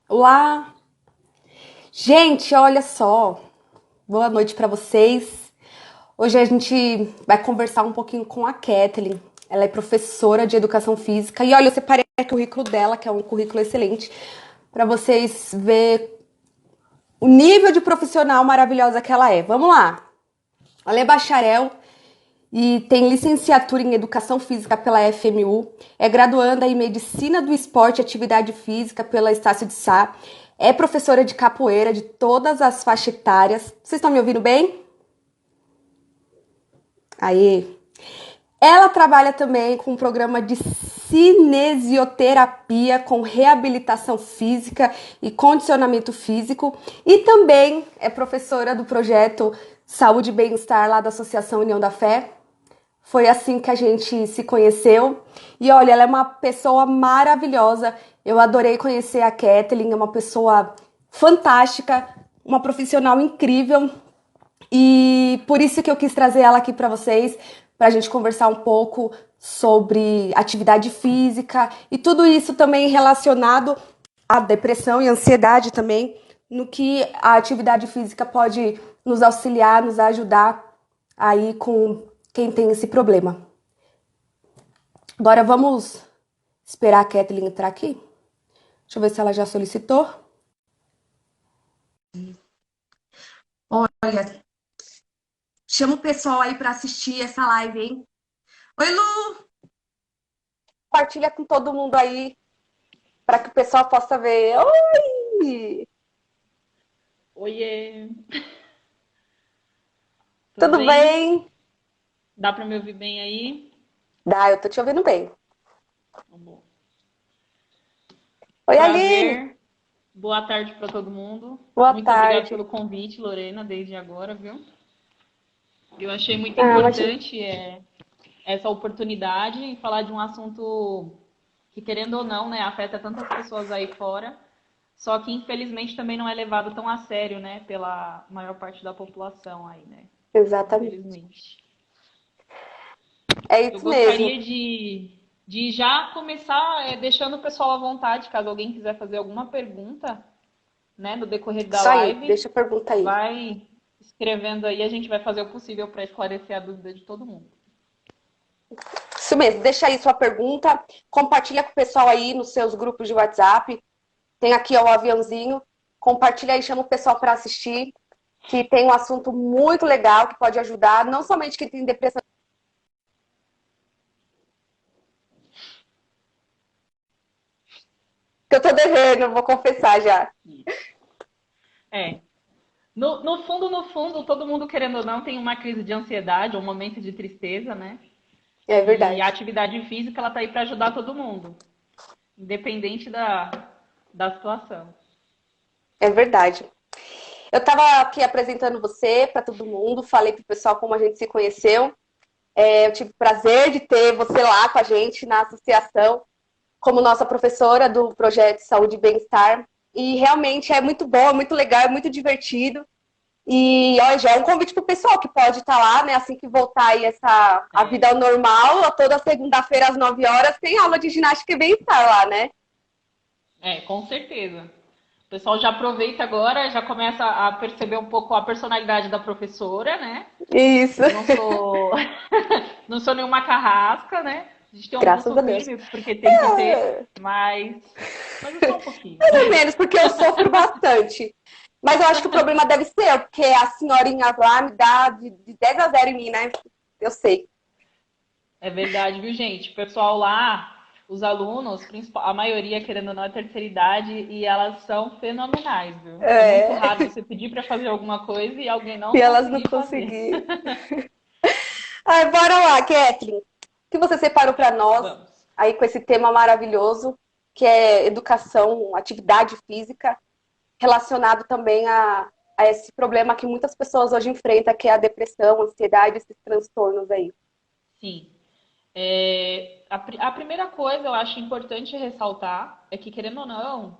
Olá! Gente, olha só. Boa noite para vocês. Hoje a gente vai conversar um pouquinho com a Kathleen. Ela é professora de educação física e olha, eu separei aqui o currículo dela, que é um currículo excelente, para vocês ver o nível de profissional maravilhosa que ela é. Vamos lá. Ela é bacharel e tem licenciatura em Educação Física pela FMU, é graduanda em Medicina do Esporte e Atividade Física pela Estácio de Sá, é professora de capoeira de todas as faixas etárias. Vocês estão me ouvindo bem? Aí. Ela trabalha também com um programa de cinesioterapia com reabilitação física e condicionamento físico e também é professora do projeto Saúde e Bem-Estar lá da Associação União da Fé. Foi assim que a gente se conheceu. E olha, ela é uma pessoa maravilhosa. Eu adorei conhecer a Kathleen, é uma pessoa fantástica, uma profissional incrível. E por isso que eu quis trazer ela aqui para vocês, para a gente conversar um pouco sobre atividade física e tudo isso também relacionado à depressão e ansiedade também, no que a atividade física pode nos auxiliar, nos ajudar aí com quem tem esse problema. Agora vamos esperar a Kathleen entrar aqui. Deixa eu ver se ela já solicitou. Olha, chama o pessoal aí para assistir essa live, hein? Oi, Lu! Compartilha com todo mundo aí para que o pessoal possa ver. Oi! Oiê, tudo Tudo bem? bem? Dá para me ouvir bem aí? Dá, eu tô te ouvindo bem. Tá bom. Oi, Aline! Prazer, boa tarde para todo mundo. Boa Muito obrigada tarde. pelo convite, Lorena, desde agora, viu? Eu achei muito Ah, imagina. importante essa oportunidade em falar de um assunto que, querendo ou não, né, afeta tantas pessoas aí fora, só que infelizmente também não é levado tão a sério, né, pela maior parte da população aí, né? Exatamente. Infelizmente. É Eu isso mesmo. gostaria de já começar deixando o pessoal à vontade, caso alguém quiser fazer alguma pergunta, né, no decorrer da Isso aí, live, deixa a pergunta aí. vai escrevendo aí, a gente vai fazer o possível para esclarecer a dúvida de todo mundo. Isso mesmo, deixa aí sua pergunta, compartilha com o pessoal aí nos seus grupos de WhatsApp. Tem aqui ó, o aviãozinho. Compartilha aí, chama o pessoal para assistir, que tem um assunto muito legal que pode ajudar, não somente quem tem depressão, que eu tô devendo, vou confessar já. É, no fundo, todo mundo, querendo ou não, tem uma crise de ansiedade, um momento de tristeza, né? É E a verdade. atividade física, ela tá aí para ajudar todo mundo, independente da situação. É verdade. Eu estava aqui apresentando você para todo mundo, falei para o pessoal como a gente se conheceu. Eu tive o prazer de ter você lá com a gente na associação, como nossa professora do projeto Saúde e Bem-Estar. E realmente é muito bom, é muito legal, é muito divertido. E ó, já é um convite para o pessoal que pode estar lá, né? Assim que voltar aí a vida É, ao normal, toda segunda-feira às 9 horas tem aula de ginástica e bem-estar lá, né? com certeza. O pessoal já aproveita agora, já começa a perceber um pouco a personalidade da professora, né? Isso. Eu não sou, não sou nenhuma carrasca, né? A gente tem um Graças pulso a Deus. firme porque tem que ter, mas é só um pouquinho. Mais ou menos, porque eu sofro bastante. Mas eu acho que o problema deve ser eu, porque a senhorinha lá me dá de 10 a 0 em mim, né? Eu sei. É verdade, viu, gente? O pessoal lá, os alunos, a maioria, querendo ou não, é terceira idade e elas são fenomenais, viu? É muito É. raro você pedir para fazer alguma coisa e alguém E não elas não conseguir fazer. conseguiram. Ai, bora lá, Kathleen. O que você separou para nós Vamos. aí com esse tema maravilhoso, que é educação, atividade física, relacionado também a esse problema que muitas pessoas hoje enfrentam, que é a depressão, a ansiedade, esses transtornos aí. Sim. A primeira coisa eu acho importante ressaltar é que, querendo ou não,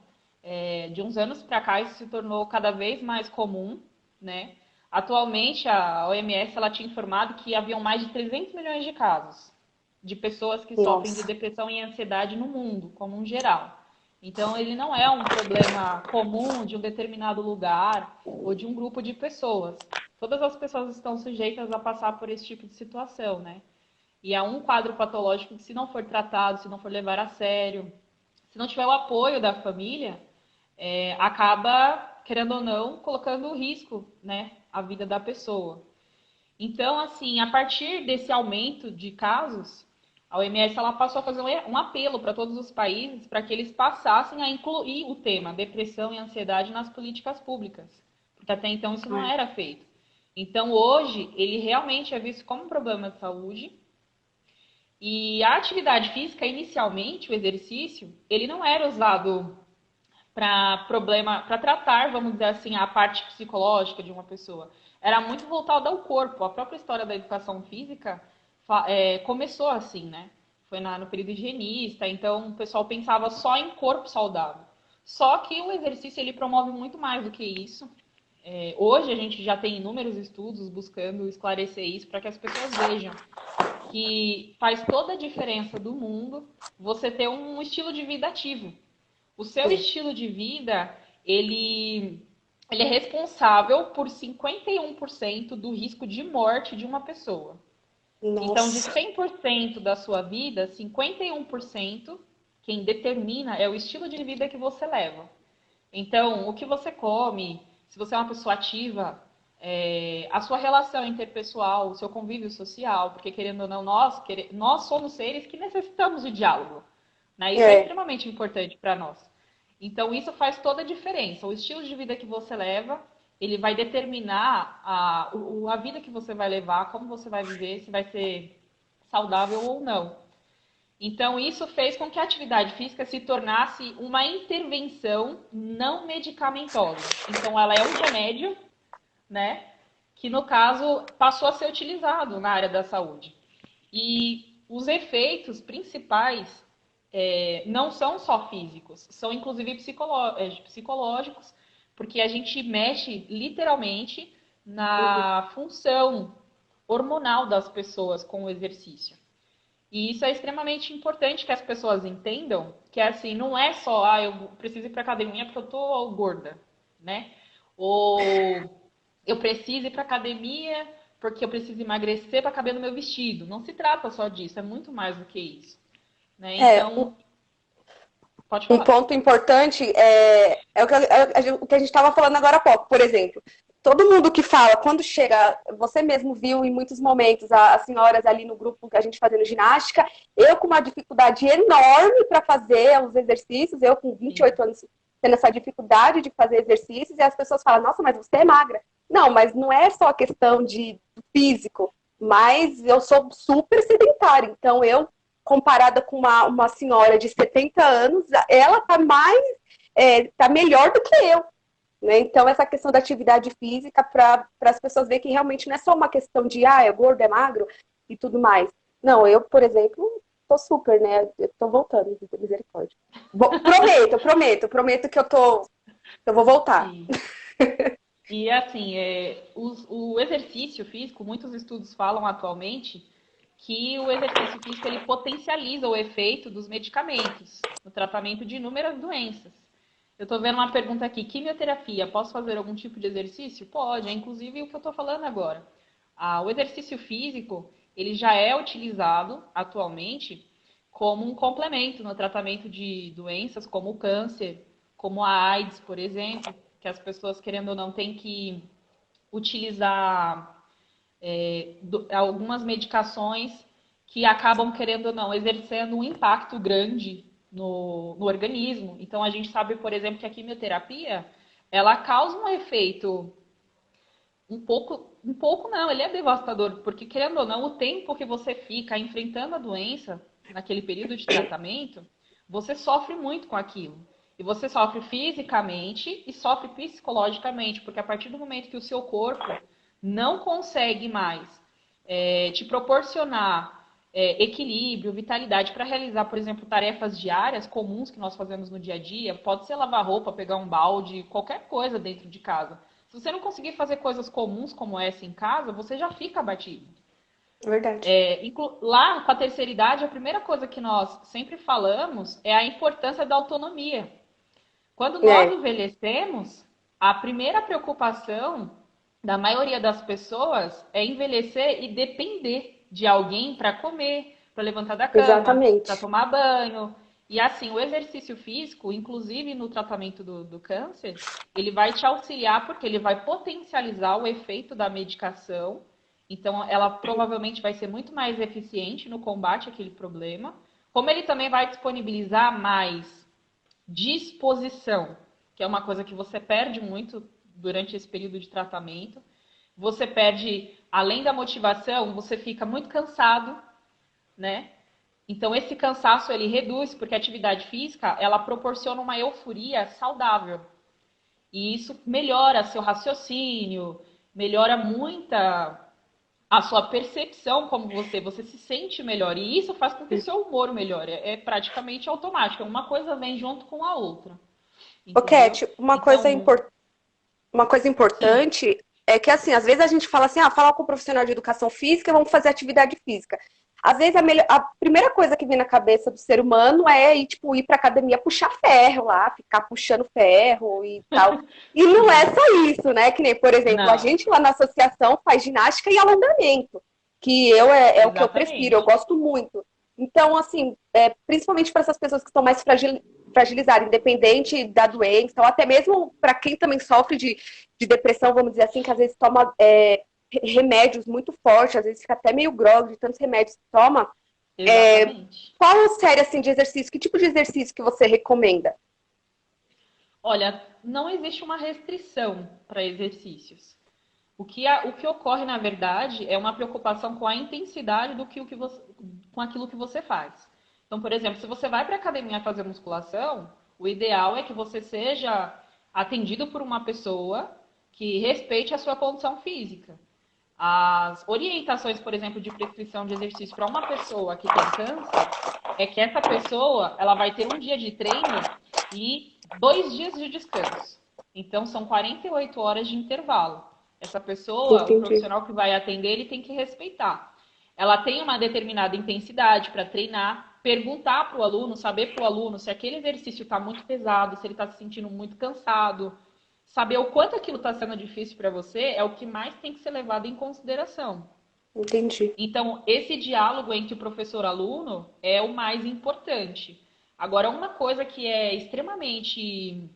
de uns anos para cá isso se tornou cada vez mais comum, né? Atualmente a OMS ela tinha informado que haviam mais de 300 milhões de casos de pessoas que sofrem de Nossa. depressão e ansiedade no mundo, como um geral. Então, ele não é um problema comum de um determinado lugar ou de um grupo de pessoas. Todas as pessoas estão sujeitas a passar por esse tipo de situação, né? E é um quadro patológico que, se não for tratado, se não for levar a sério, se não tiver o apoio da família, acaba, querendo ou não, colocando em risco, né, a vida da pessoa. Então, assim, a partir desse aumento de casos, a OMS ela passou a fazer um apelo para todos os países para que eles passassem a incluir o tema depressão e ansiedade nas políticas públicas, porque até então isso não era feito. Então, hoje, ele realmente é visto como um problema de saúde. E a atividade física, inicialmente, o exercício, ele não era usado para tratar, vamos dizer assim, a parte psicológica de uma pessoa. Era muito voltado ao corpo. A própria história da educação física começou assim, né? Foi no período higienista, então o pessoal pensava só em corpo saudável. Só que o exercício ele promove muito mais do que isso. Hoje a gente já tem inúmeros estudos buscando esclarecer isso para que as pessoas vejam que faz toda a diferença do mundo você ter um estilo de vida ativo. O seu Sim. estilo de vida, ele é responsável por 51% do risco de morte de uma pessoa. Então, de Nossa. 100% da sua vida, 51% quem determina é o estilo de vida que você leva. Então, o que você come, se você é uma pessoa ativa, a sua relação interpessoal, o seu convívio social, porque querendo ou não, nós somos seres que necessitamos de diálogo. Né? Isso é É. extremamente importante para nós. Então, isso faz toda a diferença. O estilo de vida que você leva, ele vai determinar a vida que você vai levar, como você vai viver, se vai ser saudável ou não. Então, isso fez com que a atividade física se tornasse uma intervenção não medicamentosa. Então, ela é um remédio, né? Que, no caso, passou a ser utilizado na área da saúde. E os efeitos principais não são só físicos, são inclusive psicológicos, porque a gente mexe literalmente na função hormonal das pessoas com o exercício. E isso é extremamente importante que as pessoas entendam que assim, não é só, eu preciso ir para academia porque eu tô gorda, né? Ou eu preciso ir para academia porque eu preciso emagrecer para caber no meu vestido. Não se trata só disso, é muito mais do que isso, né? É, Então, pode um falar. ponto importante é o que a gente estava falando agora há pouco, por exemplo. Todo mundo que fala, quando chega, você mesmo viu em muitos momentos as senhoras ali no grupo que a gente fazendo ginástica, eu com uma dificuldade enorme para fazer os exercícios, eu com vinte e Sim. oito anos tendo essa dificuldade de fazer exercícios, e as pessoas falam, nossa, mas você é magra. Não, mas não é só questão de físico, mas eu sou super sedentária, então eu comparada com uma senhora de 70 anos, ela tá mais, tá melhor do que eu. Né? Então, essa questão da atividade física, para as pessoas verem que realmente não é só uma questão de, é gordo, é magro e tudo mais. Não, eu, por exemplo, tô super, né? Eu tô voltando, misericórdia. Prometo que eu vou voltar. Sim. E assim, o exercício físico, muitos estudos falam atualmente que o exercício físico ele potencializa o efeito dos medicamentos no tratamento de inúmeras doenças. Eu estou vendo uma pergunta aqui: quimioterapia, posso fazer algum tipo de exercício? Pode, é inclusive o que eu estou falando agora. O exercício físico ele já é utilizado atualmente como um complemento no tratamento de doenças como o câncer, como a AIDS, por exemplo, que as pessoas, querendo ou não, têm que utilizar algumas medicações que acabam, querendo ou não, exercendo um impacto grande no organismo. Então, a gente sabe, por exemplo, que a quimioterapia, ela causa um efeito um pouco não, ele é devastador, porque querendo ou não, o tempo que você fica enfrentando a doença naquele período de tratamento, você sofre muito com aquilo. E você sofre fisicamente e sofre psicologicamente, porque a partir do momento que o seu corpo não consegue mais te proporcionar equilíbrio, vitalidade para realizar, por exemplo, tarefas diárias comuns que nós fazemos no dia a dia, pode ser lavar roupa, pegar um balde, qualquer coisa dentro de casa. Se você não conseguir fazer coisas comuns como essa em casa, você já fica abatido. Verdade. Lá, com a terceira idade, a primeira coisa que nós sempre falamos é a importância da autonomia. Quando nós É, envelhecemos, a primeira preocupação da maioria das pessoas é envelhecer e depender de alguém para comer, para levantar da cama, para exatamente. tomar banho. E assim, o exercício físico, inclusive no tratamento do câncer, ele vai te auxiliar porque ele vai potencializar o efeito da medicação. Então, ela provavelmente vai ser muito mais eficiente no combate àquele problema. Como ele também vai disponibilizar mais disposição, que é uma coisa que você perde muito durante esse período de tratamento. Você perde, além da motivação, você fica muito cansado, né? Então esse cansaço ele reduz porque a atividade física, ela proporciona uma euforia saudável. E isso melhora seu raciocínio, melhora muita a sua percepção como você se sente melhor. E isso faz com que seu humor melhore. É praticamente automático. Uma coisa vem junto com a outra. Ô, Entendeu? Cat, Então, uma coisa sim, importante é que, assim, às vezes a gente fala assim, ah, fala com o profissional de educação física, vamos fazer atividade física. Às vezes a primeira coisa que vem na cabeça do ser humano é ir, tipo, ir pra academia puxar ferro lá, ficar puxando ferro e tal. E não é sim. só isso, né? Que nem, por exemplo, a Não, gente lá na associação faz ginástica e alongamento, que é o que eu prefiro, eu exatamente. gosto muito. Então, assim, principalmente para essas pessoas que estão mais fragilizadas, independente da doença, ou até mesmo para quem também sofre de depressão, vamos dizer assim, que às vezes toma remédios muito fortes, às vezes fica até meio grogue de tantos remédios que toma. Exatamente. Qual série assim, de exercício, que tipo de exercício que você recomenda? Olha, não existe uma restrição para exercícios. O que ocorre, na verdade, é uma preocupação com a intensidade do que você, com aquilo que você faz. Então, por exemplo, se você vai para a academia fazer musculação, o ideal é que você seja atendido por uma pessoa que respeite a sua condição física. As orientações, por exemplo, de prescrição de exercício para uma pessoa que tem câncer é que essa pessoa ela vai ter um dia de treino e 2 dias de descanso. Então, são 48 horas de intervalo. Essa pessoa, o Entendi. profissional que vai atender, ele tem que respeitar. Ela tem uma determinada intensidade para treinar, perguntar para o aluno, saber para o aluno se aquele exercício está muito pesado, se ele está se sentindo muito cansado, saber o quanto aquilo está sendo difícil para você é o que mais tem que ser levado em consideração. Entendi. Então, esse diálogo entre o professor e aluno é o mais importante. Agora, uma coisa que é extremamente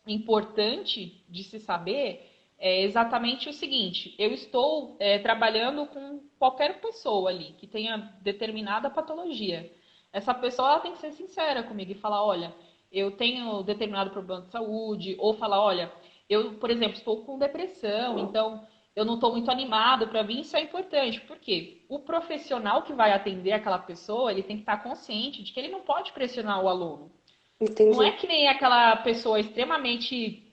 importante de se saber é exatamente o seguinte: eu estou trabalhando com qualquer pessoa ali que tenha determinada patologia. Essa pessoa ela tem que ser sincera comigo e falar: olha, eu tenho determinado problema de saúde, ou falar: olha, eu, por exemplo, estou com depressão, então eu não estou muito animado para vir. Isso é importante, porque o profissional que vai atender aquela pessoa, ele tem que estar consciente de que ele não pode pressionar o aluno. Não é Entendi. que nem aquela pessoa extremamente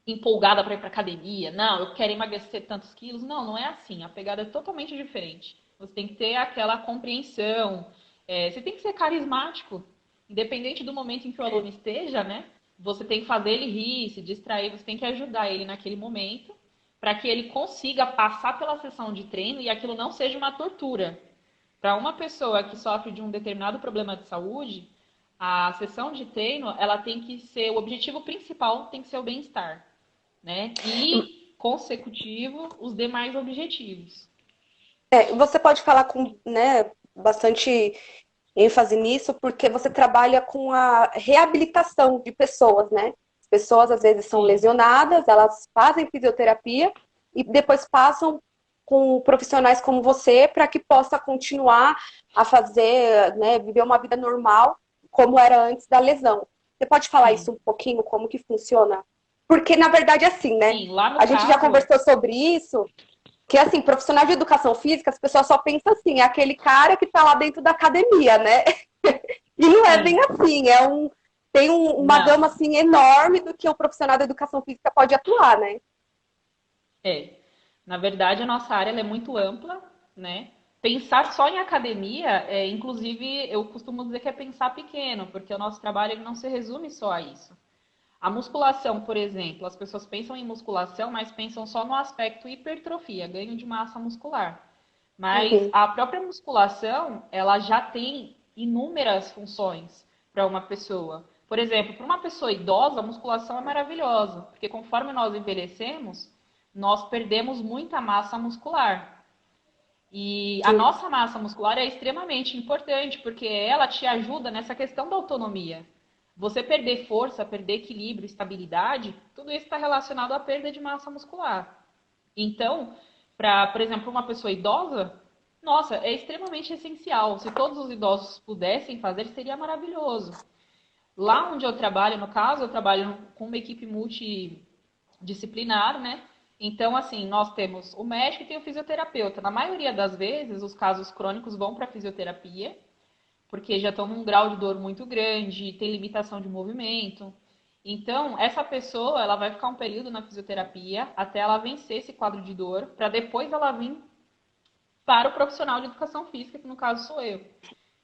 empolgada para ir para academia. Não, eu quero emagrecer tantos quilos. Não, não é assim. A pegada é totalmente diferente. Você tem que ter aquela compreensão. Você tem que ser carismático, independente do momento em que o aluno esteja, né? Você tem que fazer ele rir, se distrair. Você tem que ajudar ele naquele momento para que ele consiga passar pela sessão de treino e aquilo não seja uma tortura. Para uma pessoa que sofre de um determinado problema de saúde, a sessão de treino, ela tem que ser, o objetivo principal tem que ser o bem-estar, né? E, consecutivo, os demais objetivos. Você pode falar com, né, bastante ênfase nisso, porque você trabalha com a reabilitação de pessoas, né? As pessoas às vezes são Sim, lesionadas, elas fazem fisioterapia e depois passam com profissionais como você para que possa continuar a fazer, né, viver uma vida normal como era antes da lesão. Você pode falar sim. isso um pouquinho, como que funciona? Porque, na verdade, é assim, né? Sim, lá A no gente já caso, conversou sobre isso, que assim, profissional de educação física, as pessoas só pensam assim, é aquele cara que tá lá dentro da academia, né? E não é bem sim, assim, uma gama não, assim enorme do que o profissional da educação física pode atuar, né? é. Na verdade, a nossa área ela é muito ampla, né? Pensar só em academia, inclusive, eu costumo dizer que é pensar pequeno, porque o nosso trabalho ele não se resume só a isso. A musculação, por exemplo, as pessoas pensam em musculação, mas pensam só no aspecto hipertrofia, ganho de massa muscular. Mas Uhum. a própria musculação, ela já tem inúmeras funções para uma pessoa. Por exemplo, para uma pessoa idosa, a musculação é maravilhosa, porque conforme nós envelhecemos, nós perdemos muita massa muscular. E a Sim. nossa massa muscular é extremamente importante, porque ela te ajuda nessa questão da autonomia. Você perder força, perder equilíbrio, estabilidade, tudo isso está relacionado à perda de massa muscular. Então, para, por exemplo, uma pessoa idosa, nossa, é extremamente essencial. Se todos os idosos pudessem fazer, seria maravilhoso. Lá onde eu trabalho, no caso, eu trabalho com uma equipe multidisciplinar, né? Então, assim, nós temos o médico e tem o fisioterapeuta. Na maioria das vezes, os casos crônicos vão para a fisioterapia, porque já estão num grau de dor muito grande, tem limitação de movimento. Então, essa pessoa, ela vai ficar um período na fisioterapia até ela vencer esse quadro de dor, para depois ela vir para o profissional de educação física, que no caso sou eu.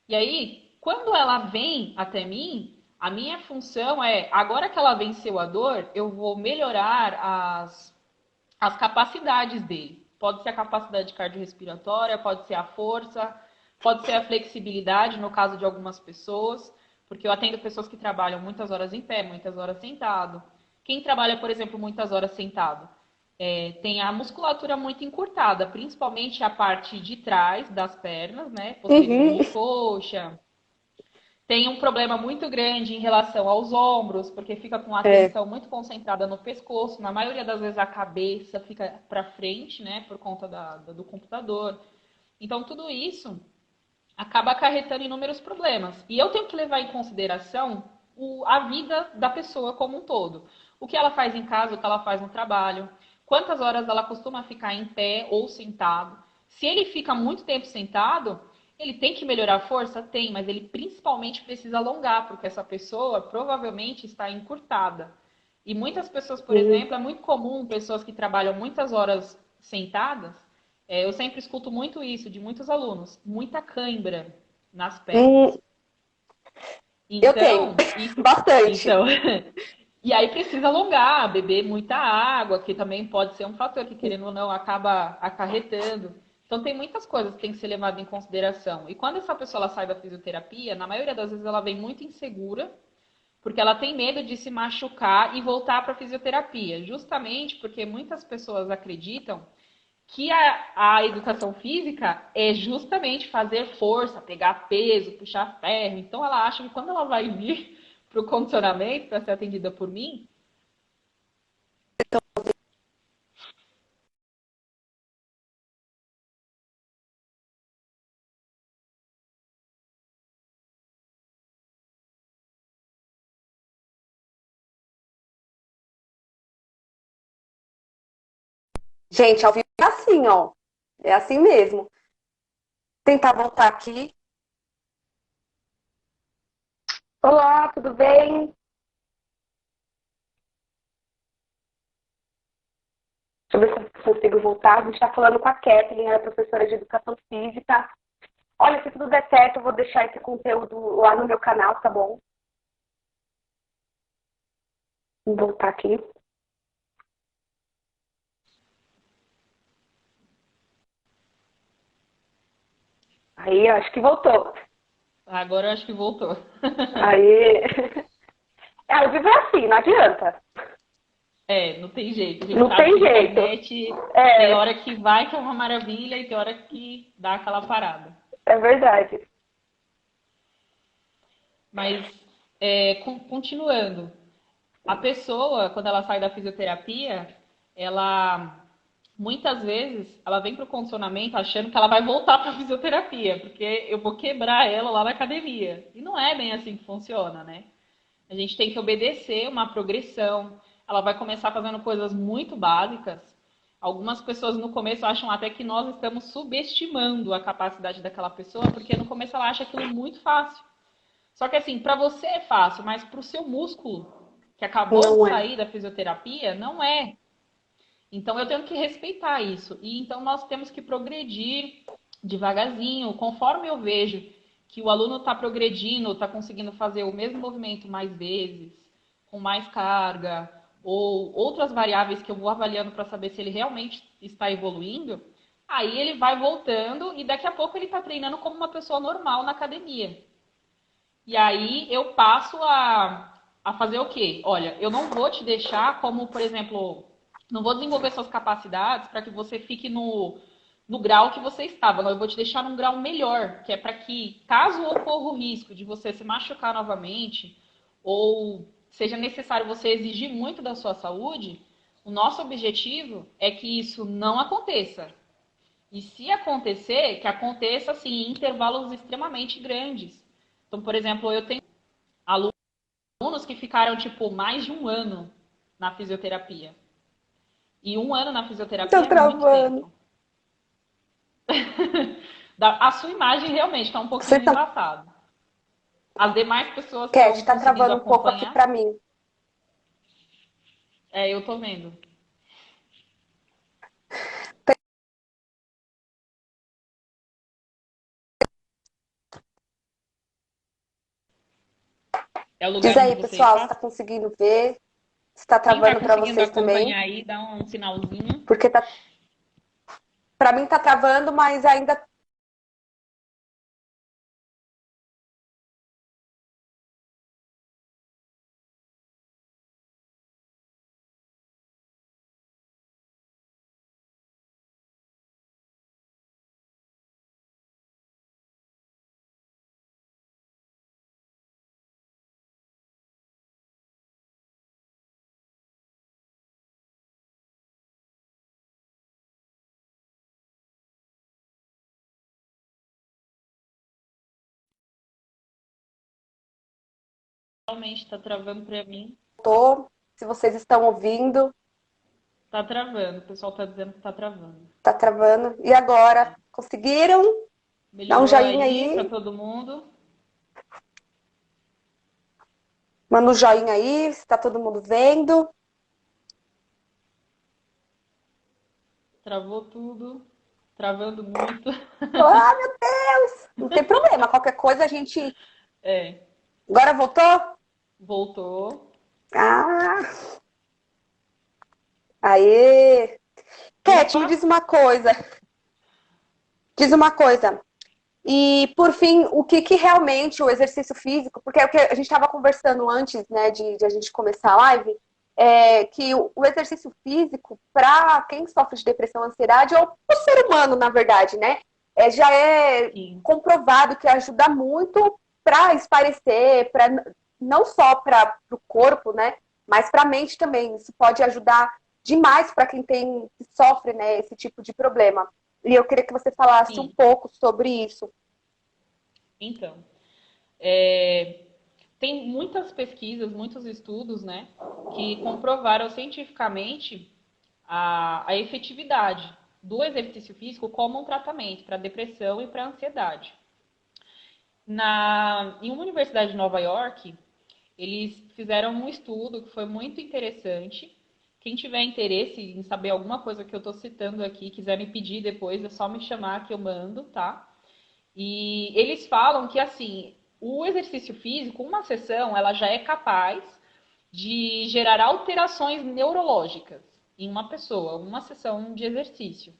E aí, quando ela vem até mim, a minha função é, agora que ela venceu a dor, eu vou melhorar as capacidades dele. Pode ser a capacidade cardiorrespiratória, pode ser a força, pode ser a flexibilidade, no caso de algumas pessoas, porque eu atendo pessoas que trabalham muitas horas em pé, muitas horas sentado. Quem trabalha, por exemplo, muitas horas sentado, tem a musculatura muito encurtada, principalmente a parte de trás das pernas, né? Posterior Uhum. de coxa, tem um problema muito grande em relação aos ombros, porque fica com a É. atenção muito concentrada no pescoço. Na maioria das vezes a cabeça fica para frente, né, por conta do computador. Então tudo isso acaba acarretando inúmeros problemas. E eu tenho que levar em consideração a vida da pessoa como um todo. O que ela faz em casa, o que ela faz no trabalho, quantas horas ela costuma ficar em pé ou sentado. Se ele fica muito tempo sentado, ele tem que melhorar a força? Tem, mas ele principalmente precisa alongar, porque essa pessoa provavelmente está encurtada. E muitas pessoas, por Uhum. exemplo, é muito comum pessoas que trabalham muitas horas sentadas, eu sempre escuto muito isso de muitos alunos, muita cãibra nas Hum, pernas. eu tenho Então, isso, bastante. então, e aí precisa alongar, beber muita água, que também pode ser um fator que, querendo ou não, acaba acarretando. Então, tem muitas coisas que tem que ser levado em consideração. E quando essa pessoa ela sai da fisioterapia, na maioria das vezes ela vem muito insegura, porque ela tem medo de se machucar e voltar para a fisioterapia, justamente porque muitas pessoas acreditam que a educação física é justamente fazer força, pegar peso, puxar ferro. Então ela acha que quando ela vai vir para o condicionamento para ser atendida por mim, Gente, ao vivo é assim, ó. É assim mesmo. Tentar voltar aqui. Olá, tudo bem? Deixa eu ver se eu consigo voltar. A gente está falando com a Kathleen, ela é professora de educação física. Olha, se tudo der certo, eu vou deixar esse conteúdo lá no meu canal, tá bom? Vou voltar aqui. Aí, acho que voltou. agora eu acho que voltou. Aí. É, ao vivo é assim, não adianta. Não tem jeito. A gente Não sabe tem que a jeito. internet tem É, hora que vai, que é uma maravilha, e tem hora que dá aquela parada. é verdade. Mas, continuando, a pessoa, quando ela sai da fisioterapia, ela muitas vezes ela vem para o condicionamento achando que ela vai voltar para a fisioterapia, porque eu vou quebrar ela lá na academia. E não é bem assim que funciona, né? A gente tem que obedecer uma progressão. Ela vai começar fazendo coisas muito básicas. Algumas pessoas no começo acham até que nós estamos subestimando a capacidade daquela pessoa, porque no começo ela acha aquilo muito fácil. Só que assim, para você é fácil, mas para o seu músculo que acabou de Não é. sair da fisioterapia, não é. Então eu tenho que respeitar isso. E então nós temos que progredir devagarzinho, conforme eu vejo que o aluno está progredindo, está conseguindo fazer o mesmo movimento mais vezes, com mais carga, ou outras variáveis que eu vou avaliando para saber se ele realmente está evoluindo. Aí ele vai voltando e daqui a pouco ele está treinando como uma pessoa normal na academia. E aí eu passo a fazer o quê? Olha, eu não vou te deixar como, por exemplo, não vou desenvolver suas capacidades para que você fique no grau que você estava. Não, eu vou te deixar num grau melhor, que é para que, caso ocorra o risco de você se machucar novamente, ou seja necessário você exigir muito da sua saúde, o nosso objetivo é que isso não aconteça. E se acontecer, que aconteça assim, em intervalos extremamente grandes. Então, por exemplo, eu tenho alunos que ficaram tipo mais de um ano na fisioterapia. E um ano na Tô fisioterapia é muito travando. tempo. A sua imagem realmente está um Você pouquinho tá... embaçada. As demais pessoas Cat, estão tá conseguindo travando um pouco aqui acompanhar? pra mim. É, eu tô vendo. É o Diz lugar onde aí, você pessoal, se está? tá conseguindo ver, se tá Quem está travando pra conseguindo vocês também. acompanhar aí, dá um sinalzinho. Porque tá... pra mim tá travando, mas ainda. Realmente está travando para mim. Tô. Se vocês estão ouvindo, Tá travando. O pessoal tá dizendo que tá travando. tá travando. E agora? Conseguiram? Dá um Melhorou joinha aí para aí. todo mundo? Manda um joinha aí, se tá todo mundo vendo. Travou tudo. Travando muito. Ah, meu Deus! Não tem problema. Qualquer coisa a gente. É, Agora voltou? voltou. Ah, aê! Cat, Ufa! me diz uma coisa. Diz uma coisa. E, por fim, o que, que realmente o exercício físico, porque é o que a gente estava conversando antes, né, de a gente começar a live, é que o exercício físico, para quem sofre de depressão, ansiedade, ou o ser humano, na verdade, né, já é Sim, comprovado que ajuda muito para espairecer, para não só para o corpo, né, mas para a mente também. Isso pode ajudar demais para quem tem, que sofre, né, esse tipo de problema. E eu queria que você falasse um sim. pouco sobre isso. Então, tem muitas pesquisas, muitos estudos, né, que comprovaram cientificamente a efetividade do exercício físico como um tratamento para depressão e para ansiedade. Em uma universidade de Nova York, eles fizeram um estudo que foi muito interessante. Quem tiver interesse em saber alguma coisa que eu estou citando aqui, quiser me pedir depois, é só me chamar que eu mando, tá? E eles falam que, assim, o exercício físico, uma sessão, ela já é capaz de gerar alterações neurológicas em uma pessoa, uma sessão de exercício.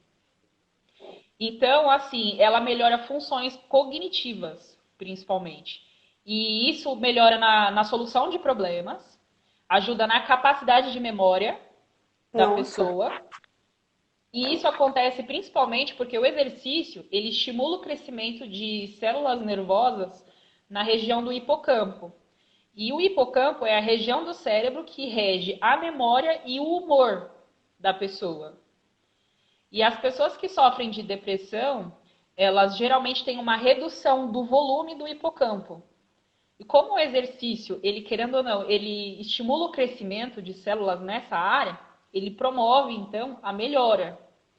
Então, assim, ela melhora funções cognitivas, principalmente. E isso melhora na solução de problemas, ajuda na capacidade de memória da Nossa. pessoa. E isso acontece principalmente porque o exercício, ele estimula o crescimento de células nervosas na região do hipocampo. E o hipocampo é a região do cérebro que rege a memória e o humor da pessoa. E as pessoas que sofrem de depressão, elas geralmente têm uma redução do volume do hipocampo. E como o exercício, ele querendo ou não, ele estimula o crescimento de células nessa área, ele promove então a melhora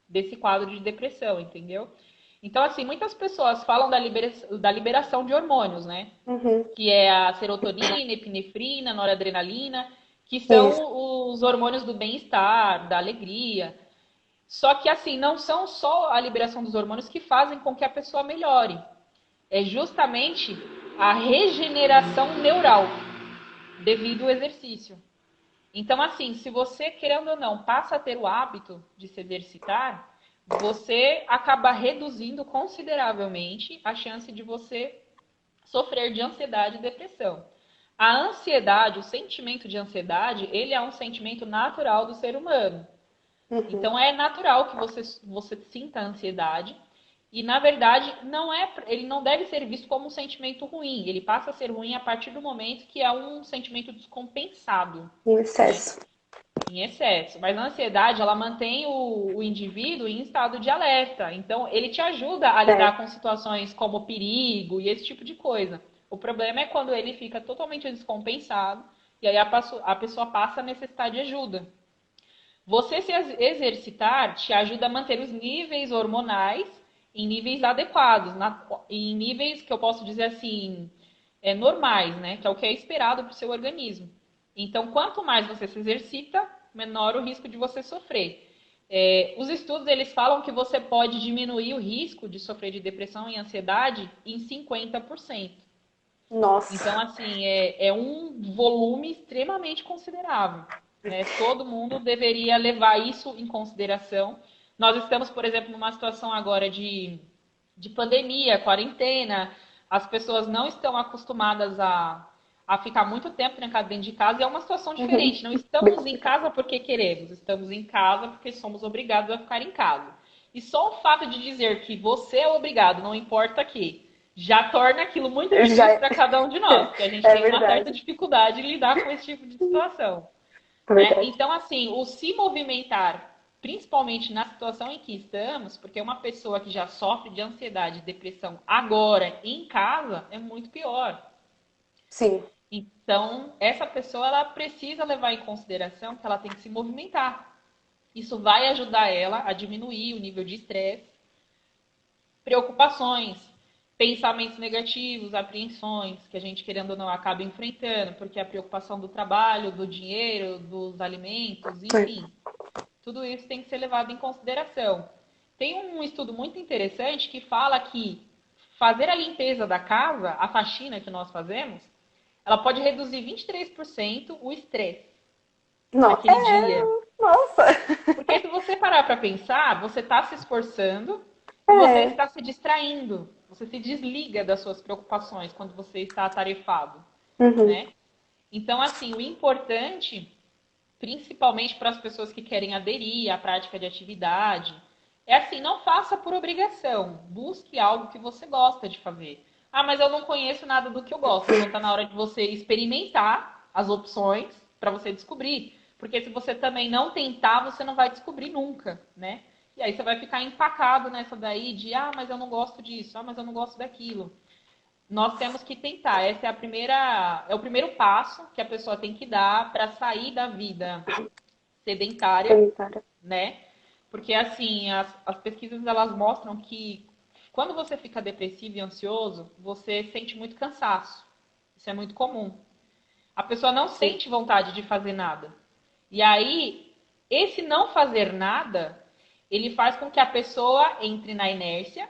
desse quadro de depressão, entendeu? Então, assim, muitas pessoas falam da liberação de hormônios, né? Uhum. Que é a serotonina, epinefrina, noradrenalina, que Isso. são os hormônios do bem-estar, da alegria. Só que, assim, não são só a liberação dos hormônios que fazem com que a pessoa melhore. É justamente a regeneração neural devido ao exercício. Então, assim, se você, querendo ou não, passa a ter o hábito de se exercitar, você acaba reduzindo consideravelmente a chance de você sofrer de ansiedade e depressão. A ansiedade, o sentimento de ansiedade, ele é um sentimento natural do ser humano. Uhum. Então é natural que você sinta ansiedade. E na verdade, ele não deve ser visto como um sentimento ruim. Ele passa a ser ruim a partir do momento que é um sentimento descompensado, Em né? excesso. Em excesso. Mas a ansiedade, ela mantém o indivíduo em estado de alerta. Então, ele te ajuda a lidar É. com situações como perigo e esse tipo de coisa. O problema é quando ele fica totalmente descompensado e aí a pessoa passa a necessitar de ajuda. Você se exercitar te ajuda a manter os níveis hormonais em níveis adequados, em níveis que eu posso dizer assim, normais, né? Que é o que é esperado para o seu organismo. Então, quanto mais você se exercita, menor o risco de você sofrer. Os estudos eles falam que você pode diminuir o risco de sofrer de depressão e ansiedade em 50%. Então, Nossa. assim, é um volume extremamente considerável, né? Todo mundo deveria levar isso em consideração. Nós estamos, por exemplo, numa situação agora de pandemia, quarentena, as pessoas não estão acostumadas a ficar muito tempo trancadas dentro de casa, e é uma situação Uhum. diferente. Não Bem estamos em complicado. casa porque queremos, estamos em casa porque somos obrigados a ficar em casa. E só o fato de dizer que você é obrigado, não importa que, já torna aquilo muito Já difícil é, para cada um de nós, porque a gente é tem uma certa verdade. dificuldade em lidar com esse tipo de situação, É né? verdade. Então, assim, o se movimentar, principalmente na situação em que estamos, porque uma pessoa que já sofre de ansiedade e depressão agora em casa é muito pior. Sim. Então, essa pessoa ela precisa levar em consideração que ela tem que se movimentar. Isso vai ajudar ela a diminuir o nível de estresse, preocupações, pensamentos negativos, apreensões que a gente, querendo ou não, acaba enfrentando, porque a preocupação do trabalho, do dinheiro, dos alimentos, É. enfim, tudo isso tem que ser levado em consideração. Tem um estudo muito interessante que fala que fazer a limpeza da casa, a faxina que nós fazemos, ela pode reduzir 23% o estresse Não, naquele dia. nossa. Porque se você parar para pensar, você está se esforçando e você É. está se distraindo. Você se desliga das suas preocupações quando você está atarefado, Uhum. né? Então, assim, o importante, principalmente para as pessoas que querem aderir à prática de atividade, é assim, não faça por obrigação. Busque algo que você gosta de fazer. Ah, mas eu não conheço nada do que eu gosto. Então tá na hora de você experimentar as opções para você descobrir. Porque se você também não tentar, você não vai descobrir nunca, né? E aí você vai ficar empacado nessa daí de, ah, mas eu não gosto disso, ah, mas eu não gosto daquilo. Nós temos que tentar. Essa é é o primeiro passo que a pessoa tem que dar para sair da vida sedentária, Sanitária. né? Porque assim, as pesquisas elas mostram que quando você fica depressivo e ansioso, você sente muito cansaço. Isso é muito comum. A pessoa não Sim. sente vontade de fazer nada. E aí, esse não fazer nada, ele faz com que a pessoa entre na inércia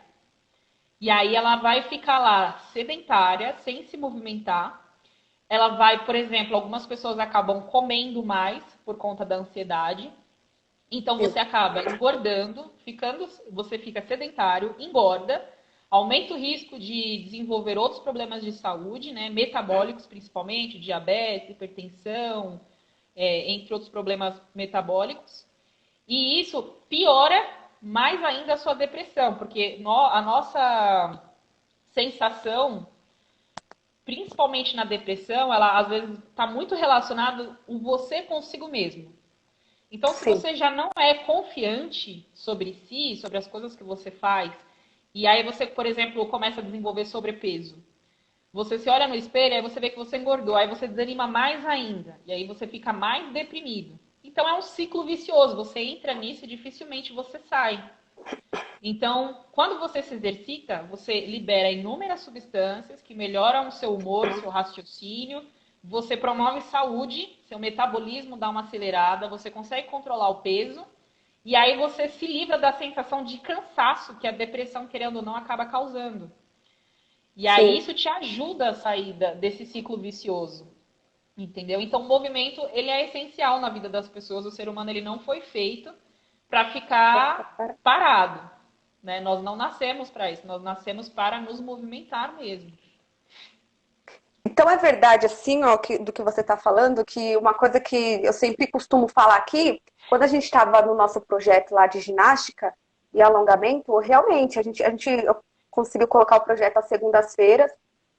e aí ela vai ficar lá sedentária, sem se movimentar. Ela vai, por exemplo, algumas pessoas acabam comendo mais por conta da ansiedade. Então Sim. você acaba engordando, você fica sedentário, engorda, aumenta o risco de desenvolver outros problemas de saúde, né, metabólicos principalmente, diabetes, hipertensão, entre outros problemas metabólicos. E isso piora mais ainda a sua depressão, porque a nossa sensação, principalmente na depressão, ela às vezes está muito relacionada o você consigo mesmo. Então, se Sim. você já não é confiante sobre si, sobre as coisas que você faz, e aí você, por exemplo, começa a desenvolver sobrepeso, você se olha no espelho, aí você vê que você engordou, aí você desanima mais ainda, e aí você fica mais deprimido. Então é um ciclo vicioso, você entra nisso e dificilmente você sai. Então, quando você se exercita, você libera inúmeras substâncias que melhoram o seu humor, o seu raciocínio, você promove saúde, seu metabolismo dá uma acelerada, você consegue controlar o peso, e aí você se livra da sensação de cansaço que a depressão, querendo ou não, acaba causando. E aí Sim. isso te ajuda a sair desse ciclo vicioso, entendeu? Então, o movimento, ele é essencial na vida das pessoas. O ser humano, ele não foi feito para ficar parado, né? Nós não nascemos para isso, nós nascemos para nos movimentar mesmo. Então é verdade, assim, ó, do que você está falando, que uma coisa que eu sempre costumo falar aqui, quando a gente estava no nosso projeto lá de ginástica e alongamento, realmente eu conseguiu colocar o projeto às segundas-feiras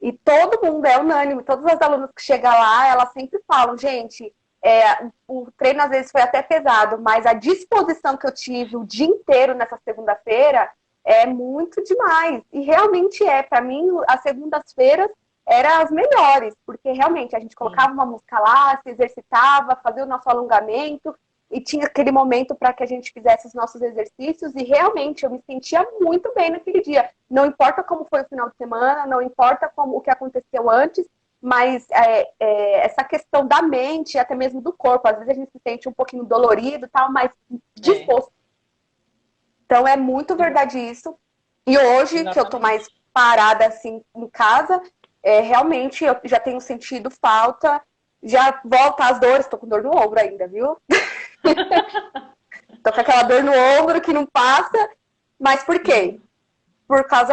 e todo mundo é unânime, todas as alunas que chegam lá, elas sempre falam, gente, o treino às vezes foi até pesado, mas a disposição que eu tive o dia inteiro nessa segunda-feira é muito demais. E realmente para mim, as segundas-feiras eram as melhores, porque realmente a gente Sim. colocava uma música lá, se exercitava, fazia o nosso alongamento e tinha aquele momento para que a gente fizesse os nossos exercícios e realmente eu me sentia muito bem naquele dia. Não importa como foi o final de semana, não importa o que aconteceu antes, mas essa questão da mente, até mesmo do corpo, às vezes a gente se sente um pouquinho dolorido, tal, mas É, disposto. Então é muito verdade isso. E hoje que eu tô mais exatamente. parada assim em casa, realmente eu já tenho sentido falta. Já volta as dores, tô com dor no ombro ainda, viu? Tô com aquela dor no ombro que não passa. Mas por quê? Sim.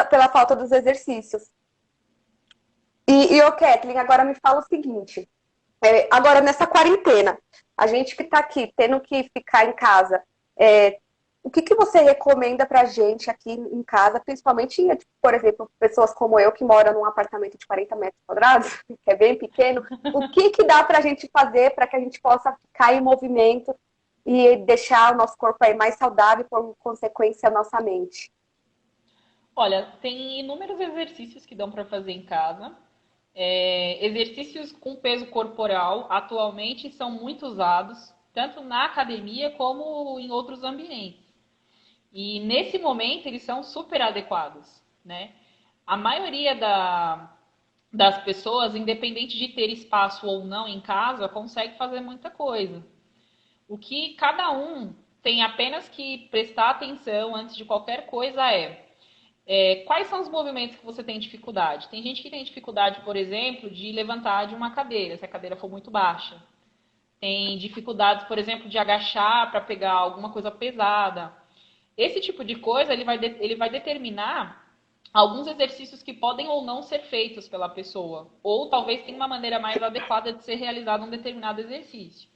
Pela falta dos exercícios. Ô, Kathleen, agora me fala o seguinte. Agora, nessa quarentena, a gente que tá aqui, tendo que ficar em casa, o que você recomenda pra gente aqui em casa, principalmente, por exemplo, pessoas como eu, que moram num apartamento de 40 metros quadrados, que é bem pequeno, o que dá pra gente fazer para que a gente possa ficar em movimento e deixar o nosso corpo aí mais saudável e, por consequência, a nossa mente? Olha, tem inúmeros exercícios que dão para fazer em casa. Exercícios com peso corporal atualmente são muito usados, tanto na academia como em outros ambientes. E nesse momento eles são super adequados, né? A maioria das pessoas, independente de ter espaço ou não em casa, consegue fazer muita coisa. O que cada um tem apenas que prestar atenção antes de qualquer coisa quais são os movimentos que você tem dificuldade? Tem gente que tem dificuldade, por exemplo, de levantar de uma cadeira, se a cadeira for muito baixa. Tem dificuldades, por exemplo, de agachar para pegar alguma coisa pesada. Esse tipo de coisa ele vai determinar alguns exercícios que podem ou não ser feitos pela pessoa. Ou talvez tenha uma maneira mais adequada de ser realizado um determinado exercício.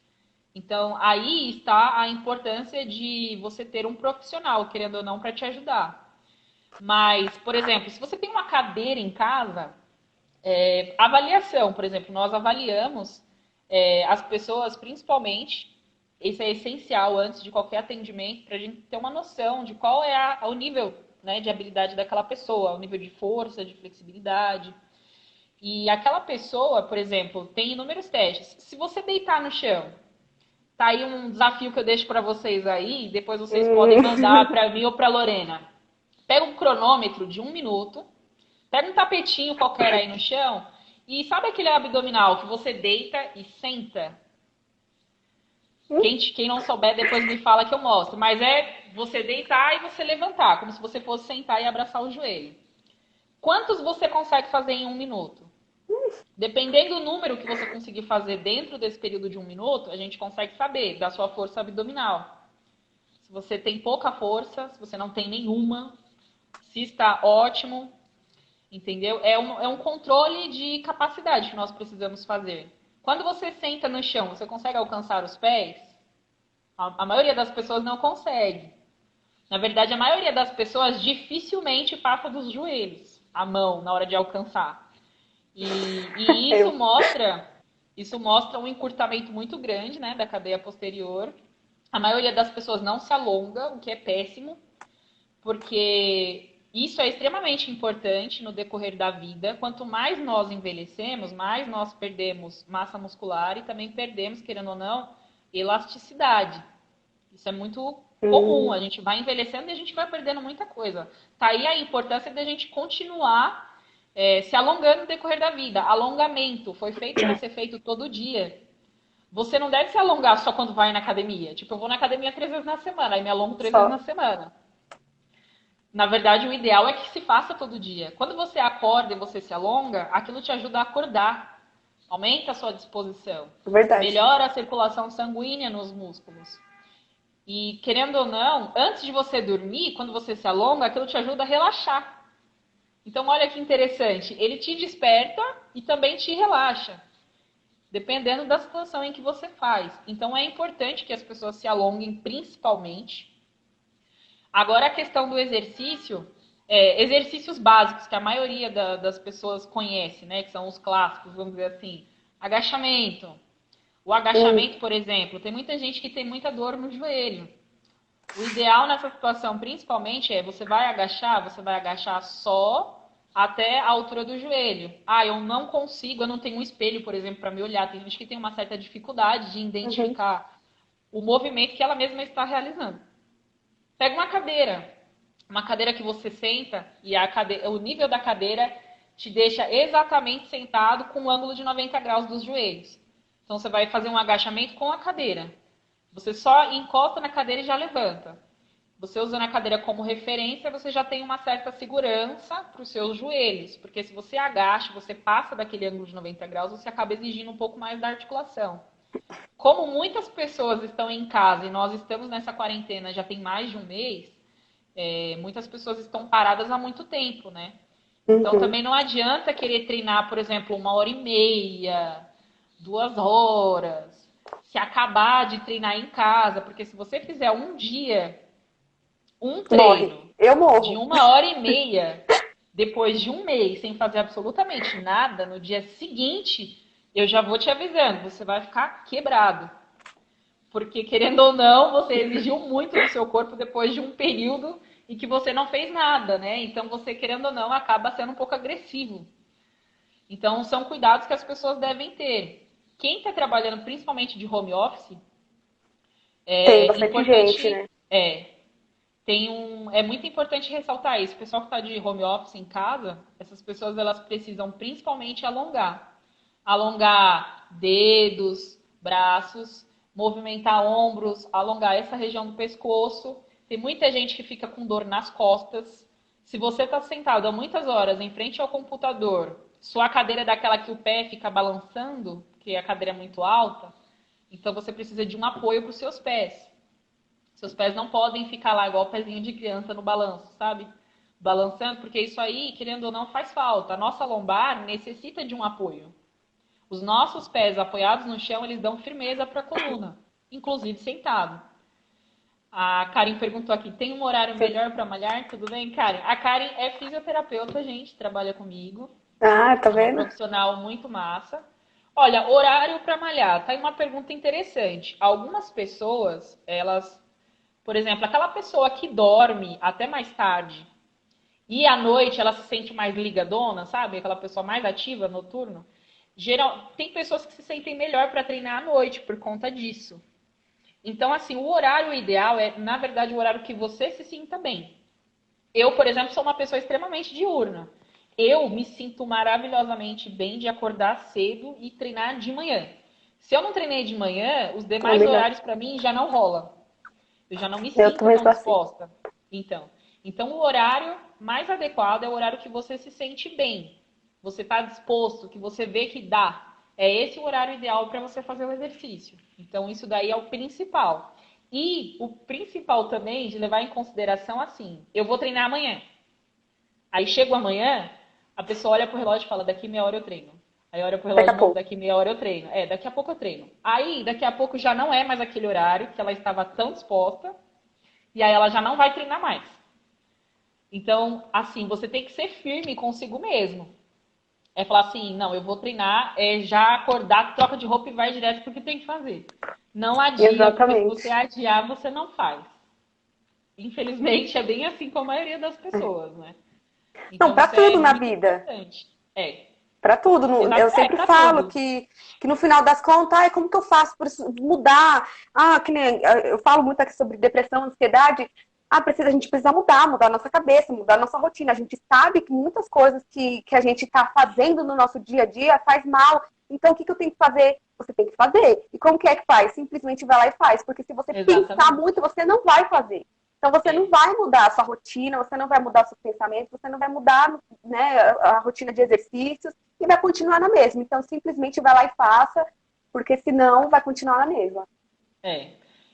Então, aí está a importância de você ter um profissional, querendo ou não, para te ajudar. Mas, por exemplo, se você tem uma cadeira em casa, avaliação, por exemplo, nós avaliamos as pessoas, principalmente, isso é essencial antes de qualquer atendimento, para a gente ter uma noção de qual é o nível, né, de habilidade daquela pessoa, o nível de força, de flexibilidade. E aquela pessoa, por exemplo, tem inúmeros testes. Se você deitar no chão, tá aí um desafio que eu deixo para vocês aí, depois vocês podem mandar para mim ou para Lorena. Pega um cronômetro de 1 minuto, pega um tapetinho qualquer aí no chão e sabe aquele abdominal que você deita e senta? Quem não souber, depois me fala que eu mostro. Mas é você deitar e você levantar, como se você fosse sentar e abraçar o joelho. Quantos você consegue fazer em 1 minuto? Dependendo do número que você conseguir fazer dentro desse período de 1 minuto, a gente consegue saber da sua força abdominal. Se você tem pouca força, se você não tem nenhuma, se está ótimo, entendeu? É um controle de capacidade que nós precisamos fazer. Quando você senta no chão, você consegue alcançar os pés? A maioria das pessoas não consegue. Na verdade, a maioria das pessoas dificilmente passa dos joelhos, a mão, na hora de alcançar. E Eu. isso mostra um encurtamento muito grande, né, da cadeia posterior. A maioria das pessoas não se alonga, o que é péssimo, porque isso é extremamente importante no decorrer da vida. Quanto mais nós envelhecemos, mais nós perdemos massa muscular e também perdemos, querendo ou não, elasticidade. Isso é muito comum. A gente vai envelhecendo e a gente vai perdendo muita coisa. Tá aí a importância da gente continuar se alongando no decorrer da vida. Alongamento foi feito para ser feito todo dia. Você não deve se alongar só quando vai na academia. Tipo, eu vou na academia 3 vezes na semana, aí me alongo 3 vezes na Só. semana. Na verdade, o ideal é que se faça todo dia. Quando você acorda e você se alonga, aquilo te ajuda a acordar. Aumenta a sua disposição. Verdade. Melhora a circulação sanguínea nos músculos. E querendo ou não, antes de você dormir, quando você se alonga, aquilo te ajuda a relaxar. Então, olha que interessante, ele te desperta e também te relaxa, dependendo da situação em que você faz. Então, é importante que as pessoas se alonguem, principalmente. Agora, a questão do exercício, exercícios básicos que a maioria das pessoas conhece, né? Que são os clássicos, vamos dizer assim. Agachamento. O Hum, agachamento, por exemplo, tem muita gente que tem muita dor no joelho. O ideal nessa situação, principalmente, é você vai agachar só até a altura do joelho. Ah, eu não consigo, eu não tenho um espelho, por exemplo, para me olhar. Tem gente que tem uma certa dificuldade de uhum, identificar o movimento que ela mesma está realizando. Pega uma cadeira que você senta e o nível da cadeira te deixa exatamente sentado com um ângulo de 90 graus dos joelhos. Então você vai fazer um agachamento com a cadeira. Você só encosta na cadeira e já levanta. Você usando a cadeira como referência, você já tem uma certa segurança para os seus joelhos, porque se você agacha, você passa daquele ângulo de 90 graus, você acaba exigindo um pouco mais da articulação. Como muitas pessoas estão em casa e nós estamos nessa quarentena já tem mais de um mês, muitas pessoas estão paradas há muito tempo, né? Então uhum. também não adianta querer treinar, por exemplo, 1 hora e meia, 2 horas, se acabar de treinar em casa, porque se você fizer um dia um Morre. treino Eu de morro. 1 hora e meia, depois de um mês, sem fazer absolutamente nada, no dia seguinte, eu já vou te avisando, você vai ficar quebrado. Porque, querendo ou não, você exigiu muito do seu corpo depois de um período em que você não fez nada, né? Então, você, querendo ou não, acaba sendo um pouco agressivo. Então, são cuidados que as pessoas devem ter. Quem está trabalhando principalmente de home office, Tem é bastante gente, né? importante, é muito importante ressaltar isso. O pessoal que está de home office em casa, essas pessoas elas precisam principalmente alongar. Alongar dedos, braços, movimentar ombros, alongar essa região do pescoço. Tem muita gente que fica com dor nas costas. Se você está sentado há muitas horas em frente ao computador, sua cadeira é daquela que o pé fica balançando, porque a cadeira é muito alta, então você precisa de um apoio para os seus pés. Seus pés não podem ficar lá igual o pezinho de criança no balanço, sabe? Balançando, porque isso aí, querendo ou não, faz falta. A nossa lombar necessita de um apoio. Os nossos pés apoiados no chão, eles dão firmeza para a coluna, inclusive sentado. A Karen perguntou aqui, tem um horário Sim. melhor para malhar? Tudo bem, Karen? A Karen é fisioterapeuta, gente, trabalha comigo. Ah, tá É uma vendo? profissional muito massa. Olha, horário para malhar. Tá aí uma pergunta interessante. Algumas pessoas, elas, por exemplo, aquela pessoa que dorme até mais tarde e à noite ela se sente mais ligadona, sabe? Aquela pessoa mais ativa noturno. Tem pessoas que se sentem melhor para treinar à noite por conta disso. Então, assim, o horário ideal é, na verdade, o horário que você se sinta bem. Eu, por exemplo, sou uma pessoa extremamente diurna. Eu me sinto maravilhosamente bem de acordar cedo e treinar de manhã. Se eu não treinei de manhã, os É demais melhor. horários para mim já não rola. Eu já não me Eu sinto também tão sou assim. disposta. Então o horário mais adequado é o horário que você se sente bem. Você está disposto, que você vê que dá. É esse o horário ideal para você fazer o exercício. Então isso daí é o principal. E o principal também de levar em consideração assim, eu vou treinar amanhã. Aí chega amanhã, a pessoa olha pro relógio e fala, daqui meia hora eu treino. Aí olha pro Daqui relógio a de novo, pouco. daqui meia hora eu treino. Daqui a pouco eu treino. Aí, daqui a pouco já não é mais aquele horário que ela estava tão disposta, e aí ela já não vai treinar mais. Então, assim, você tem que ser firme consigo mesmo. É falar assim, não, eu vou treinar, já acordar, troca de roupa e vai direto porque tem que fazer. Não adia, porque se você Exatamente. adiar, você não faz. Infelizmente, é bem assim com a maioria das É. pessoas, né? Não, Então, pra isso é tudo na muito vida. importante. É, Para tudo. Eu exato, sempre pra falo tudo. que no final das contas, ai, como que eu faço para mudar? Ah, que nem, eu falo muito aqui sobre depressão, ansiedade. Ah, a gente precisa mudar a nossa cabeça, mudar a nossa rotina. A gente sabe que muitas coisas que a gente está fazendo no nosso dia a dia faz mal. Então, o que eu tenho que fazer? Você tem que fazer. E como que é que faz? Simplesmente vai lá e faz. Porque se você pensar Exatamente. muito, você não vai fazer. Então, você não É, vai mudar a sua rotina, você não vai mudar o seu pensamento, você não vai mudar, né, a rotina de exercícios e vai continuar na mesma. Então, simplesmente vai lá e faça, porque senão vai continuar na mesma. é.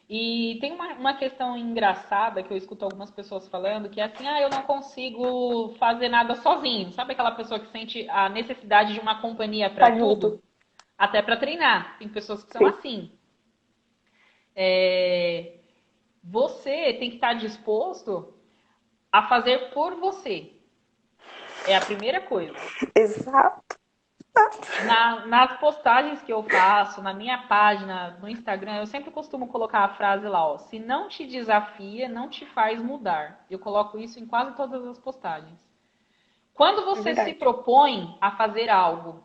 E tem uma questão engraçada que eu escuto algumas pessoas falando, que é assim, eu não consigo fazer nada sozinho. Sabe aquela pessoa que sente a necessidade de uma companhia para Tá junto. tudo? Até para treinar. Tem pessoas que são Sim. assim. Você tem que estar disposto a fazer por você. É a primeira coisa. Exato. Nas postagens que eu faço, na minha página, no Instagram, eu sempre costumo colocar a frase lá, ó, se não te desafia, não te faz mudar. Eu coloco isso em quase todas as postagens. Quando É você se verdade. propõe a fazer algo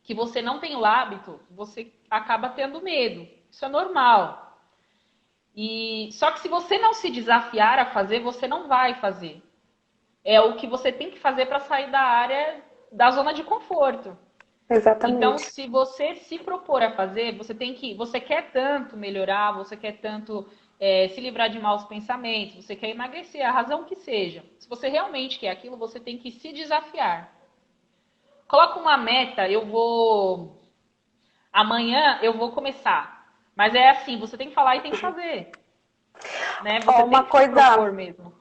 que você não tem o hábito, você acaba tendo medo. Isso é normal. E só que se você não se desafiar a fazer, você não vai fazer. É o que você tem que fazer para sair da área da zona de conforto. Então, Exatamente. se você se propor a fazer, você quer tanto melhorar, você quer tanto se livrar de maus pensamentos, você quer emagrecer, a razão que seja. Se você realmente quer aquilo, você tem que se desafiar. Coloca uma meta, amanhã eu vou começar. Mas é assim, você tem que falar e tem que fazer, né? Você Ó, tem que se propor mesmo.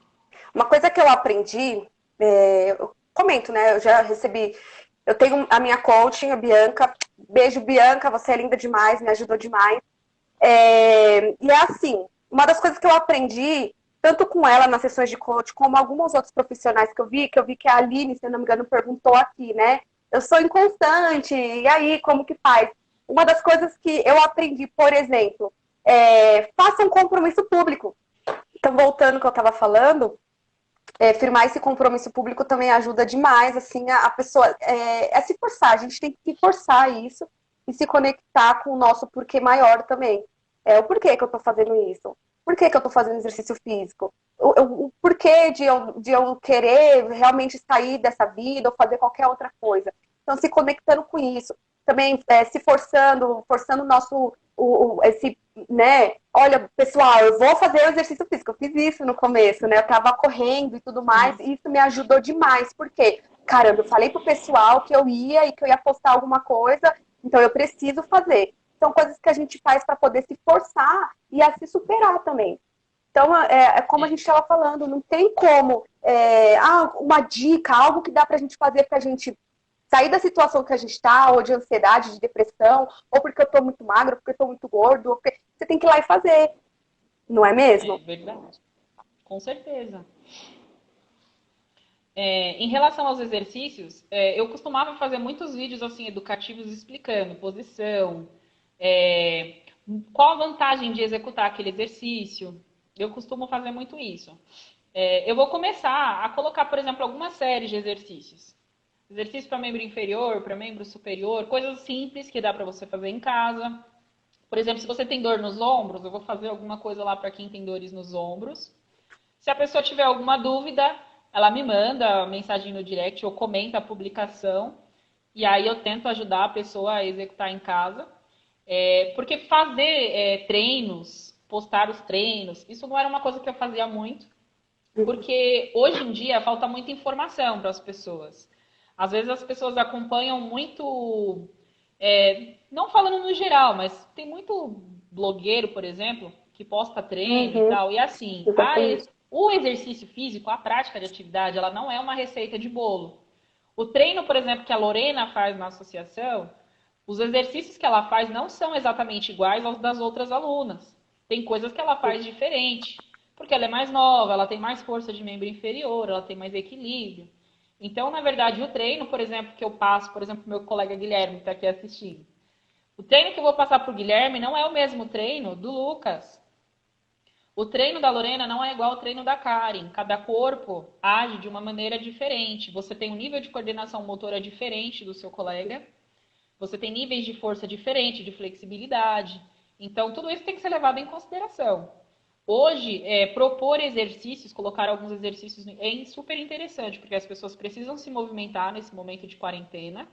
uma coisa que eu aprendi, eu comento, né? Eu já recebi. Eu tenho a minha coaching, a Bianca. Beijo, Bianca, você é linda demais, me ajudou demais. E é assim, uma das coisas que eu aprendi, tanto com ela nas sessões de coach, como alguns outros profissionais que eu vi que a Aline, se eu não me engano, perguntou aqui, né? Eu sou inconstante, e aí, como que faz? Uma das coisas que eu aprendi, por exemplo, faça um compromisso público. Então, voltando ao que eu estava falando, firmar esse compromisso público também ajuda demais, assim, a pessoa se forçar, a gente tem que forçar isso e se conectar com o nosso porquê maior também. O porquê que eu tô fazendo isso? Por que eu tô fazendo exercício físico? O porquê de eu querer realmente sair dessa vida ou fazer qualquer outra coisa. Então, se conectando com isso. Também se forçando o nosso, esse, né? Olha, pessoal, eu vou fazer o exercício físico. Eu fiz isso no começo, né? Eu tava correndo e tudo mais, Sim. e isso me ajudou demais. Por quê? Caramba, eu falei pro pessoal que eu ia e que eu ia postar alguma coisa, então eu preciso fazer. São coisas que a gente faz para poder se forçar e a se superar também. Então, como a gente estava falando, não tem como uma dica, algo que dá para a gente fazer para a gente sair da situação que a gente está, ou de ansiedade, de depressão, ou porque eu estou muito magro, ou porque eu estou muito gordo, ou porque você tem que ir lá e fazer, não é É mesmo? verdade. Com certeza. Em relação aos exercícios, eu costumava fazer muitos vídeos assim educativos explicando posição, é, qual a vantagem de executar aquele exercício. Eu costumo fazer muito isso. Eu vou começar a colocar, por exemplo, algumas séries de exercícios. Exercício para membro inferior, para membro superior, coisas simples que dá para você fazer em casa. Por exemplo, se você tem dor nos ombros, eu vou fazer alguma coisa lá para quem tem dores nos ombros. Se a pessoa tiver alguma dúvida, ela me manda mensagem no direct ou comenta a publicação. E aí eu tento ajudar a pessoa a executar em casa. Porque fazer treinos, postar os treinos, isso não era uma coisa que eu fazia muito. Porque hoje em dia falta muita informação para as pessoas. Às vezes as pessoas acompanham muito, não falando no geral, mas tem muito blogueiro, por exemplo, que posta treino e Uhum, tal. E assim, exatamente. o exercício físico, a prática de atividade, ela não é uma receita de bolo. O treino, por exemplo, que a Lorena faz na associação, os exercícios que ela faz não são exatamente iguais aos das outras alunas. Tem coisas que ela faz diferente, porque ela é mais nova, ela tem mais força de membro inferior, ela tem mais equilíbrio. Então, na verdade, o treino, por exemplo, que eu passo, por exemplo, meu colega Guilherme que está aqui assistindo, o treino que eu vou passar para o Guilherme não é o mesmo treino do Lucas. O treino da Lorena não é igual ao treino da Karen. Cada corpo age de uma maneira diferente. Você tem um nível de coordenação motora diferente do seu colega. Você tem níveis de força diferentes, de flexibilidade. Então, tudo isso tem que ser levado em consideração. Hoje, propor exercícios, colocar alguns exercícios é super interessante, porque as pessoas precisam se movimentar nesse momento de quarentena.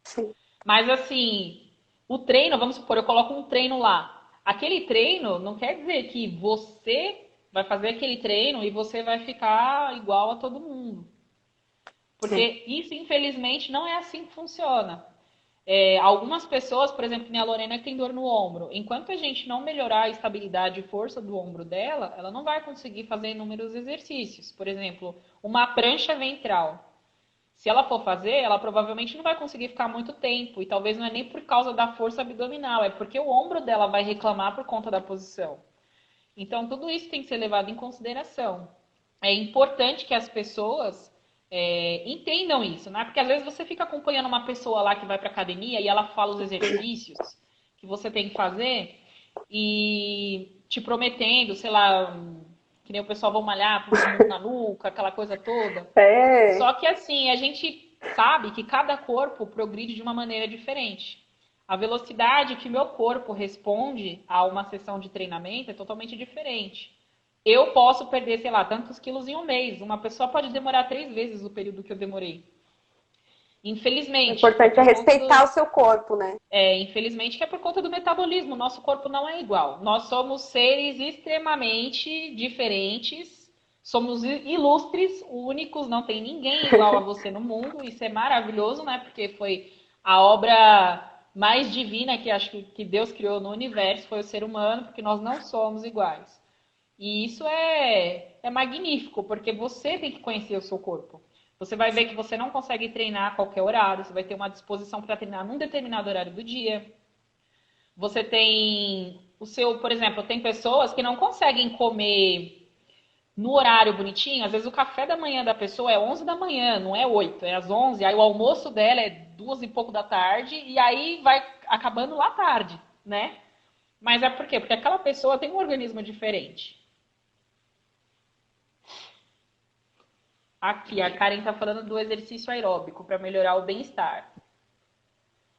Sim, Mas, assim, o treino, vamos supor, eu coloco um treino lá. Aquele treino não quer dizer que você vai fazer aquele treino e você vai ficar igual a todo mundo. sim. Porque isso, infelizmente, não é assim que funciona. Algumas pessoas, por exemplo, que nem a Lorena, que tem dor no ombro, enquanto a gente não melhorar a estabilidade e força do ombro dela, ela não vai conseguir fazer inúmeros exercícios. Por exemplo, uma prancha ventral. Se ela for fazer, ela provavelmente não vai conseguir ficar muito tempo. E talvez não é nem por causa da força abdominal, é porque o ombro dela vai reclamar por conta da posição. Então, tudo isso tem que ser levado em consideração. É importante que as pessoas entendam isso, né? Porque às vezes você fica acompanhando uma pessoa lá que vai para academia e ela fala os exercícios que você tem que fazer e te prometendo, sei lá, que nem o pessoal vai malhar, pôr a mão na nuca, aquela coisa toda. É. Só que assim, a gente sabe que cada corpo progride de uma maneira diferente. A velocidade que meu corpo responde a uma sessão de treinamento é totalmente diferente. Eu posso perder, sei lá, tantos quilos em um mês. Uma pessoa pode demorar 3 vezes o período que eu demorei. O Infelizmente, é importante é por conta respeitar o do, seu corpo, né? infelizmente que é por conta do metabolismo. Nosso corpo não é igual. Nós somos seres extremamente diferentes. Somos ilustres, únicos, não tem ninguém igual a você no mundo. Isso é maravilhoso, né? Porque foi a obra mais divina que acho que Deus criou no universo, foi o ser humano, porque nós não somos iguais. E isso é magnífico, porque você tem que conhecer o seu corpo. Você vai ver que você não consegue treinar a qualquer horário, você vai ter uma disposição para treinar num determinado horário do dia. Você tem o seu, por exemplo, tem pessoas que não conseguem comer no horário bonitinho. Às vezes o café da manhã da pessoa é 11 da manhã, não é 8, é às 11. Aí o almoço dela é 2 e pouco da tarde e aí vai acabando lá tarde, né? Mas é por quê? Porque aquela pessoa tem um organismo diferente. Aqui, a Karen está falando do exercício aeróbico para melhorar o bem-estar.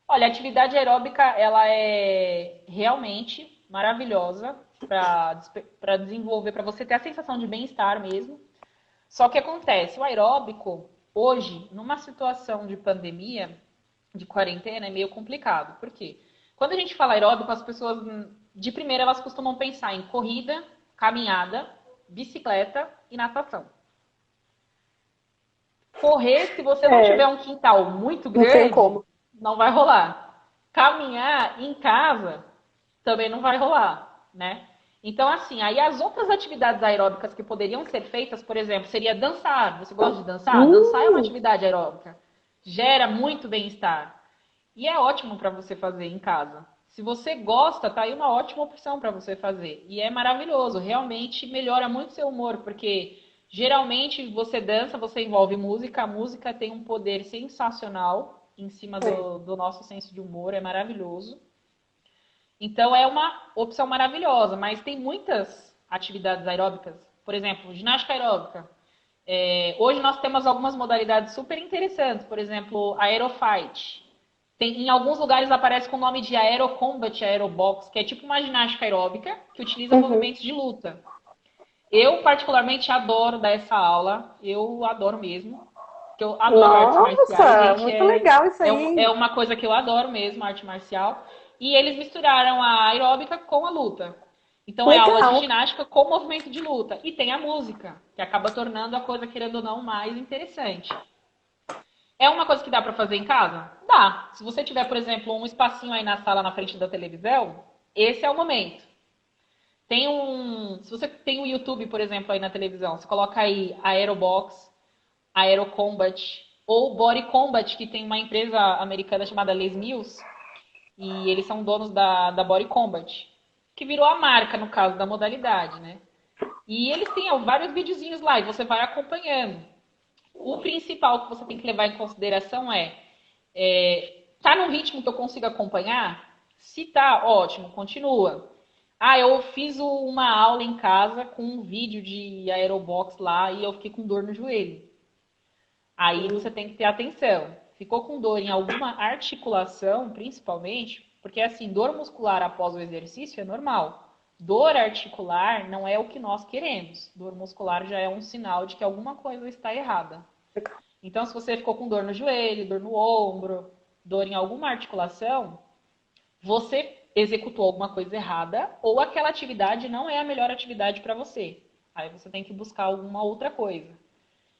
Olha, a atividade aeróbica ela é realmente maravilhosa para desenvolver, para você ter a sensação de bem-estar mesmo. Só que acontece, o aeróbico, hoje, numa situação de pandemia, de quarentena, é meio complicado. Por quê? Quando a gente fala aeróbico, as pessoas, de primeira, elas costumam pensar em corrida, caminhada, bicicleta e natação. Correr, se você não tiver É, um quintal muito não tem grande, como. não vai rolar. Caminhar em casa também não vai rolar, né? Então, assim, aí as outras atividades aeróbicas que poderiam ser feitas, por exemplo, seria dançar. Você gosta de dançar? Dançar é uma Hum, atividade aeróbica. Gera muito bem-estar. E é ótimo para você fazer em casa. Se você gosta, tá aí uma ótima opção para você fazer. E é maravilhoso, realmente melhora muito seu humor, porque geralmente você dança, você envolve música, a música tem um poder sensacional em cima é. do nosso senso de humor, é maravilhoso. Então é uma opção maravilhosa, mas tem muitas atividades aeróbicas, por exemplo, ginástica aeróbica. Hoje nós temos algumas modalidades super interessantes, por exemplo, aerofight. Em alguns lugares aparece com o nome de aerocombat, aerobox, que é tipo uma ginástica aeróbica que utiliza Uhum. movimentos de luta. Eu particularmente adoro dar essa aula, eu adoro mesmo, porque eu adoro artes marciais, Nossa, gente, muito legal isso é aí. uma coisa que eu adoro mesmo, arte marcial. E eles misturaram a aeróbica com a luta. Então é aula de Legal. ginástica com movimento de luta. E tem a música, que acaba tornando a coisa, querendo ou não, mais interessante. É uma coisa que dá para fazer em casa? Dá. Se você tiver, por exemplo, um espacinho aí na sala na frente da televisão, esse é o momento. Se você tem o YouTube, por exemplo, aí na televisão, você coloca aí Aerobox, Aerocombat ou Body Combat, que tem uma empresa americana chamada Les Mills, e eles são donos da Body Combat, que virou a marca, no caso, da modalidade, né? E eles têm vários videozinhos lá e você vai acompanhando. O principal que você tem que levar em consideração tá num ritmo que eu consigo acompanhar? Se tá, ótimo, continua. Ah, eu fiz uma aula em casa com um vídeo de aerobox lá e eu fiquei com dor no joelho. Aí você tem que ter atenção. Ficou com dor em alguma articulação, principalmente, porque assim, dor muscular após o exercício é normal. Dor articular não é o que nós queremos. Dor muscular já é um sinal de que alguma coisa está errada. Então, se você ficou com dor no joelho, dor no ombro, dor em alguma articulação, você executou alguma coisa errada ou aquela atividade não é a melhor atividade para você. Aí você tem que buscar alguma outra coisa.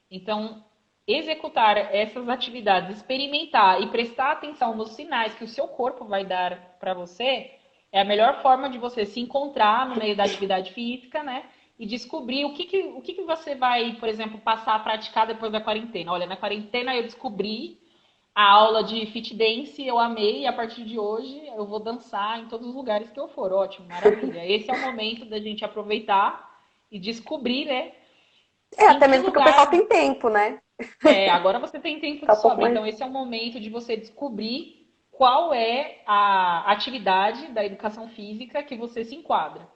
Então, executar essas atividades, experimentar e prestar atenção nos sinais que o seu corpo vai dar para você, é a melhor forma de você se encontrar no meio da atividade física, né? E descobrir o que você vai, por exemplo, passar a praticar depois da quarentena. Olha, na quarentena eu descobri a aula de fit dance, eu amei, e a partir de hoje eu vou dançar em todos os lugares que eu for. Ótimo, maravilha. Esse é o momento da gente aproveitar e descobrir, né, em Até que mesmo porque o pessoal lugar. tem tempo, né? Agora você tem tempo Tá de um pouco sobra. mais. Então, esse é o momento de você descobrir qual é a atividade da educação física que você se enquadra.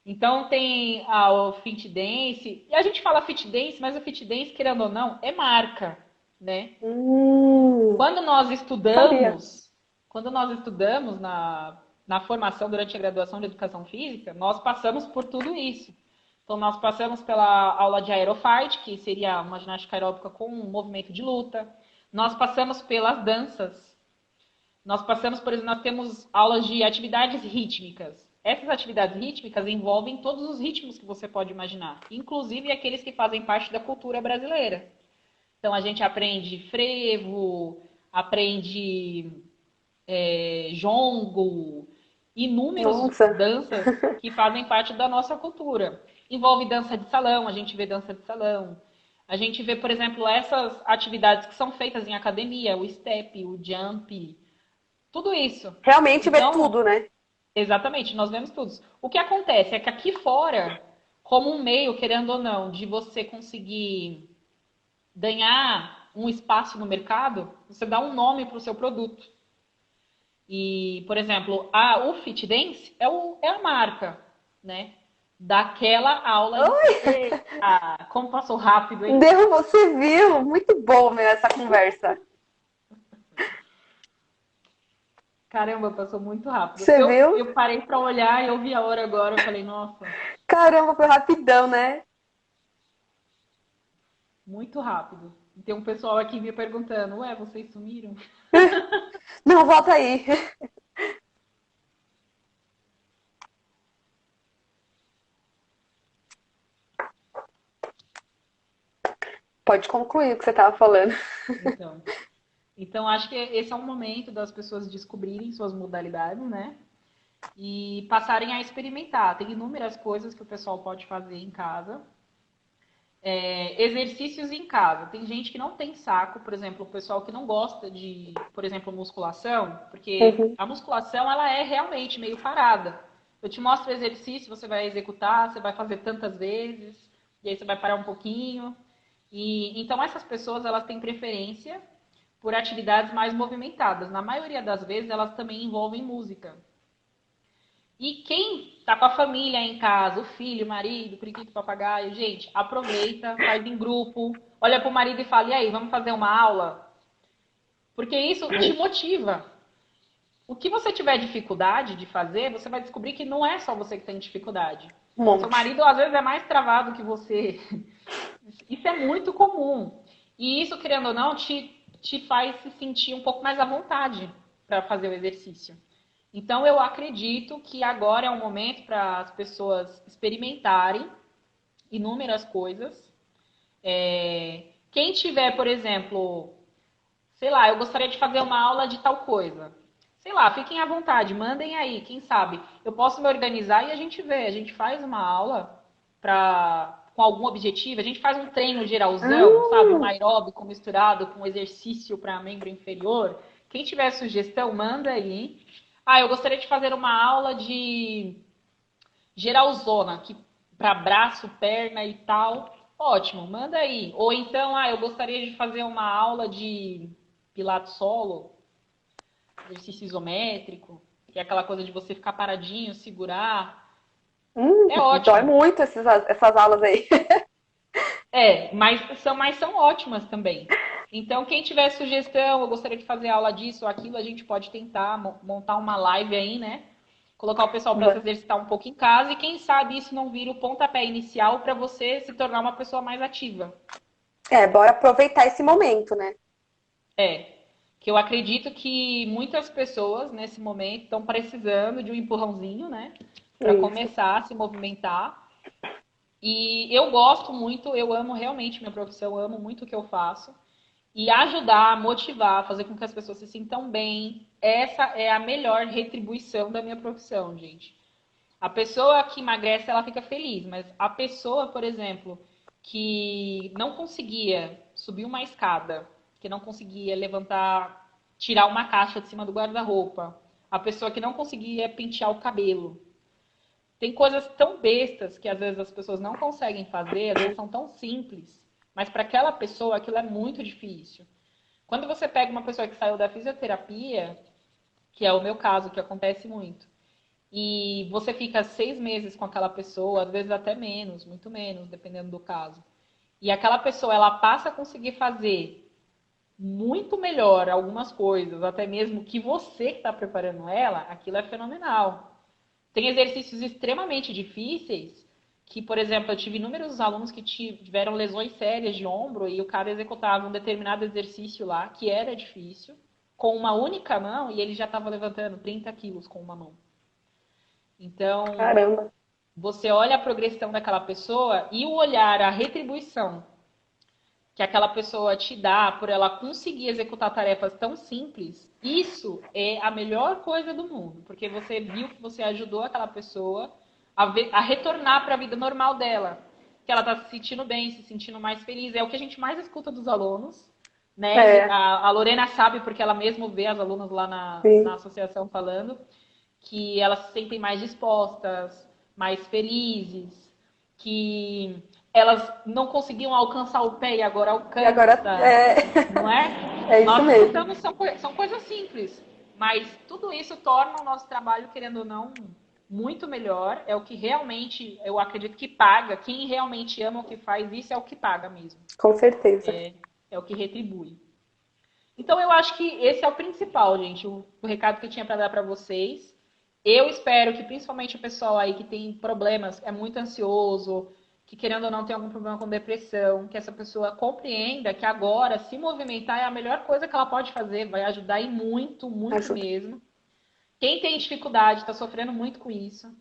Então, tem o fit dance. E a gente fala fit dance, mas o fit dance, querendo ou não, é marca, né? Hum, Quando nós sabia. estudamos, quando nós estudamos na formação durante a graduação de educação física, nós passamos por tudo isso. Então, nós passamos pela aula de aerofight, que seria uma ginástica aeróbica com um movimento de luta. Nós passamos pelas danças. Nós passamos, por exemplo, nós temos aulas de atividades rítmicas. Essas atividades rítmicas envolvem todos os ritmos que você pode imaginar, inclusive aqueles que fazem parte da cultura brasileira. Então, a gente aprende frevo, aprende jongo, inúmeras Nossa. danças que fazem parte da nossa cultura. Envolve dança de salão, a gente vê dança de salão. A gente vê, por exemplo, essas atividades que são feitas em academia, o step, o jump, tudo isso. Realmente vê Então, tudo, né? exatamente, nós vemos tudo. O que acontece é que aqui fora, como um meio, querendo ou não, de você conseguir ganhar um espaço no mercado, você dá um nome para o seu produto. E, por exemplo, o Fit Dance é a marca, né? Daquela aula em si. Como passou rápido, hein? Deu, você viu? Muito bom, meu, essa conversa. Caramba, passou muito rápido. Você Eu, viu? eu parei para olhar e eu vi a hora agora. Eu falei, nossa, Caramba, foi rapidão, né? muito rápido. E tem um pessoal aqui me perguntando, ué, vocês sumiram? Não, volta aí. Pode concluir o que você estava falando. Então, então, acho que esse é um momento das pessoas descobrirem suas modalidades, né? E passarem a experimentar. Tem inúmeras coisas que o pessoal pode fazer em casa. Exercícios em casa. Tem gente que não tem saco, por exemplo, o pessoal que não gosta de, por exemplo, musculação, porque Uhum. a musculação ela é realmente meio parada. Eu te mostro o exercício, você vai executar, você vai fazer tantas vezes, e aí você vai parar um pouquinho. E então essas pessoas elas têm preferência por atividades mais movimentadas. Na maioria das vezes elas também envolvem música. E quem tá com a família em casa, o filho, o marido, o periquito, o papagaio, gente, aproveita, faz em grupo, olha pro marido e fala, e aí, vamos fazer uma aula? Porque isso te motiva. O que você tiver dificuldade de fazer, você vai descobrir que não é só você que tem dificuldade. Um Seu monte. marido, às vezes, é mais travado que você. Isso é muito comum. E isso, querendo ou não, te faz se sentir um pouco mais à vontade para fazer o exercício. Então, eu acredito que agora é um momento para as pessoas experimentarem inúmeras coisas. Quem tiver, por exemplo, sei lá, eu gostaria de fazer uma aula de tal coisa. Sei lá, fiquem à vontade, mandem aí, quem sabe. Eu posso me organizar e a gente vê, a gente faz uma aula com algum objetivo, a gente faz um treino geralzão, sabe? Um Hum, aeróbico misturado com exercício para membro inferior. Quem tiver sugestão, manda aí. Eu gostaria de fazer uma aula de geralzona, que para braço, perna e tal. Ótimo, manda aí. Ou então, eu gostaria de fazer uma aula de pilates solo, exercício isométrico, que é aquela coisa de você ficar paradinho, segurar. É dói ótimo. muito essas aulas aí. Mas são ótimas também. Então, quem tiver sugestão, eu gostaria de fazer aula disso ou aquilo, a gente pode tentar montar uma live aí, né? Colocar o pessoal para se exercitar um pouco em casa e quem sabe isso não vira o pontapé inicial para você se tornar uma pessoa mais ativa. Bora aproveitar esse momento, né? É, que eu acredito que muitas pessoas nesse momento estão precisando de um empurrãozinho, né? Para Isso. começar a se movimentar. E eu gosto muito, eu amo realmente minha profissão, eu amo muito o que eu faço. E ajudar, motivar, fazer com que as pessoas se sintam bem, essa é a melhor retribuição da minha profissão, gente. A pessoa que emagrece, ela fica feliz, mas a pessoa, por exemplo, que não conseguia subir uma escada, que não conseguia levantar, tirar uma caixa de cima do guarda-roupa, a pessoa que não conseguia pentear o cabelo. Tem coisas tão bestas que às vezes as pessoas não conseguem fazer, às vezes são tão simples, mas para aquela pessoa aquilo é muito difícil. Quando você pega uma pessoa que saiu da fisioterapia, que é o meu caso, que acontece muito, e você fica 6 meses com aquela pessoa, às vezes até menos, muito menos, dependendo do caso. E aquela pessoa, ela passa a conseguir fazer muito melhor algumas coisas, até mesmo que você que está preparando ela, aquilo é fenomenal. Tem exercícios extremamente difíceis que, por exemplo, eu tive inúmeros alunos que tiveram lesões sérias de ombro e o cara executava um determinado exercício lá, que era difícil, com uma única mão e ele já estava levantando 30 quilos com uma mão. Então, Caramba. você olha a progressão daquela pessoa e o olhar, a retribuição que aquela pessoa te dá por ela conseguir executar tarefas tão simples, isso é a melhor coisa do mundo, porque você viu que você ajudou aquela pessoa a retornar para a vida normal dela, que ela está se sentindo bem, se sentindo mais feliz. É o que a gente mais escuta dos alunos, né? É, A Lorena sabe, porque ela mesmo vê as alunas lá na sim. associação falando, que elas se sentem mais dispostas, mais felizes, que elas não conseguiam alcançar o pé e agora E agora alcança, não é? é isso Nós mesmo. escutamos, são coisas simples, mas tudo isso torna o nosso trabalho, querendo ou não, muito melhor. É o que realmente, eu acredito que paga. Quem realmente ama o que faz, isso é o que paga mesmo. Com certeza. É o que retribui. Então eu acho que esse é o principal, gente, o recado que eu tinha para dar para vocês. Eu espero que principalmente o pessoal aí que tem problemas, é muito ansioso, que querendo ou não tem algum problema com depressão, que essa pessoa compreenda que agora se movimentar é a melhor coisa que ela pode fazer, vai ajudar e muito, muito Ajuda. mesmo. Quem tem dificuldade, está sofrendo muito com isso.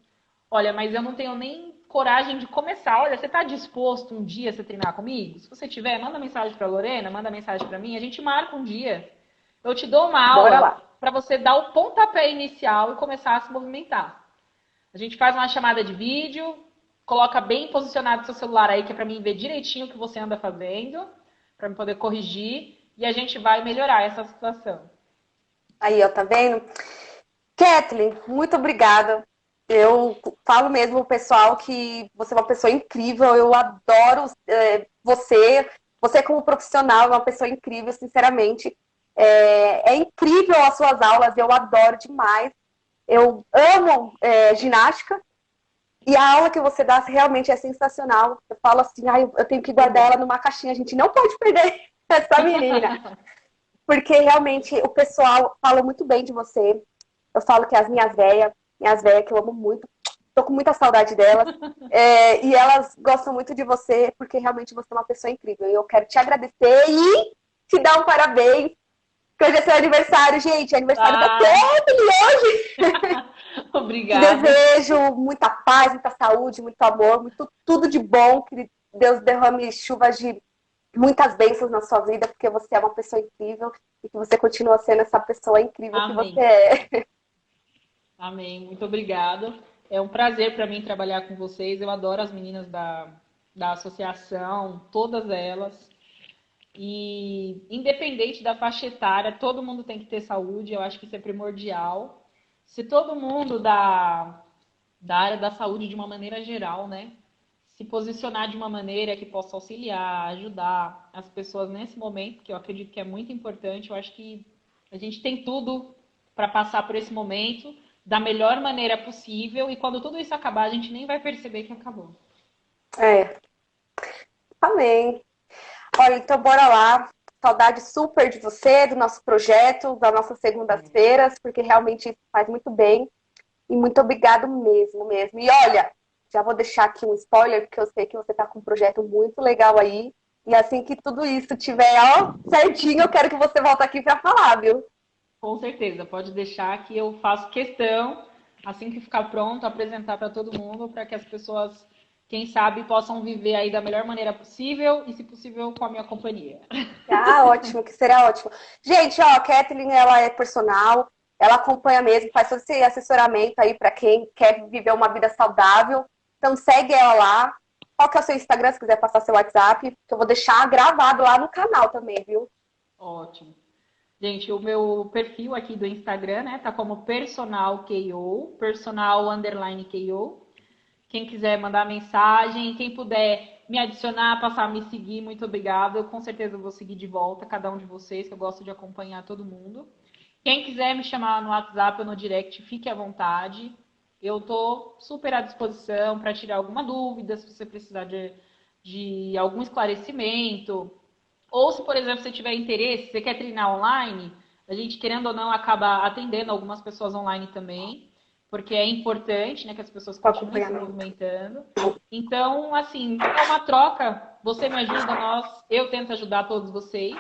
Olha, mas eu não tenho nem coragem de começar. Olha, você está disposto um dia a se treinar comigo? Se você tiver, manda mensagem para Lorena, manda mensagem para mim, a gente marca um dia. Eu te dou uma Bora aula lá. para você dar o pontapé inicial e começar a se movimentar. A gente faz uma chamada de vídeo, coloca bem posicionado seu celular aí, que é para mim ver direitinho o que você anda fazendo, para eu poder corrigir, e a gente vai melhorar essa situação. Aí, ó, tá vendo? Kathleen, muito obrigada. Eu falo mesmo, pessoal, que você é uma pessoa incrível. Eu adoro você. Você, como profissional, é uma pessoa incrível, sinceramente. É incrível as suas aulas, eu adoro demais. Eu amo ginástica e a aula que você dá realmente é sensacional. Eu falo assim, ah, eu tenho que Que guardar bom. ela numa caixinha. A gente não pode perder essa menina, porque realmente o pessoal fala muito bem de você. Eu falo que as minhas véias que eu amo muito, tô com muita saudade delas. E elas gostam muito de você, porque realmente você é uma pessoa incrível. E eu quero te agradecer e te dar um parabéns, porque hoje é seu aniversário, gente. É aniversário da Ah, Kelly hoje. Te obrigada. desejo muita paz, muita saúde, muito amor, muito tudo de bom. Que Deus derrame chuvas de muitas bênçãos na sua vida, porque você é uma pessoa incrível e que você continua sendo essa pessoa incrível que você Amém. é. Amém. Muito obrigada. É um prazer para mim trabalhar com vocês. Eu adoro as meninas da associação, todas elas. E independente da faixa etária, todo mundo tem que ter saúde. Eu acho que isso é primordial. Se todo mundo da área da saúde, de uma maneira geral, né, se posicionar de uma maneira que possa auxiliar, ajudar as pessoas nesse momento, que eu acredito que é muito importante. Eu acho que a gente tem tudo para passar por esse momento da melhor maneira possível e quando tudo isso acabar, a gente nem vai perceber que acabou. É, amém. Olha, então bora lá. Saudade super de você, do nosso projeto, das nossas segundas-feiras, porque realmente isso faz muito bem. E muito obrigado mesmo, mesmo. E olha, já vou deixar aqui um spoiler, porque eu sei que você está com um projeto muito legal aí. E assim que tudo isso tiver, ó, certinho, eu quero que você volte aqui para falar, viu? Com certeza, pode deixar que eu faço questão, assim que ficar pronto, apresentar para todo mundo, para que as pessoas quem sabe possam viver aí da melhor maneira possível e, se possível, com a minha companhia. Ah, ótimo, que seria ótimo. Gente, ó, a Kathleen, ela é personal, ela acompanha mesmo, faz todo esse assessoramento aí para quem quer viver uma vida saudável. Então segue ela lá. Qual que é o seu Instagram, se quiser passar seu WhatsApp, que eu vou deixar gravado lá no canal também, viu? Ótimo. Gente, o meu perfil aqui do Instagram, né, tá como personal KO, personal underline KO. Quem quiser mandar mensagem, quem puder me adicionar, passar a me seguir, muito obrigada. Eu com certeza vou seguir de volta cada um de vocês, que eu gosto de acompanhar todo mundo. Quem quiser me chamar no WhatsApp ou no direct, fique à vontade. Eu tô super à disposição para tirar alguma dúvida, se você precisar de algum esclarecimento. Ou se, por exemplo, você tiver interesse, você quer treinar online, a gente, querendo ou não, acaba atendendo algumas pessoas online também, porque é importante, né, que as pessoas O continuem se acompanhamento. movimentando. Então, assim, é uma troca, você me ajuda, eu tento ajudar todos vocês,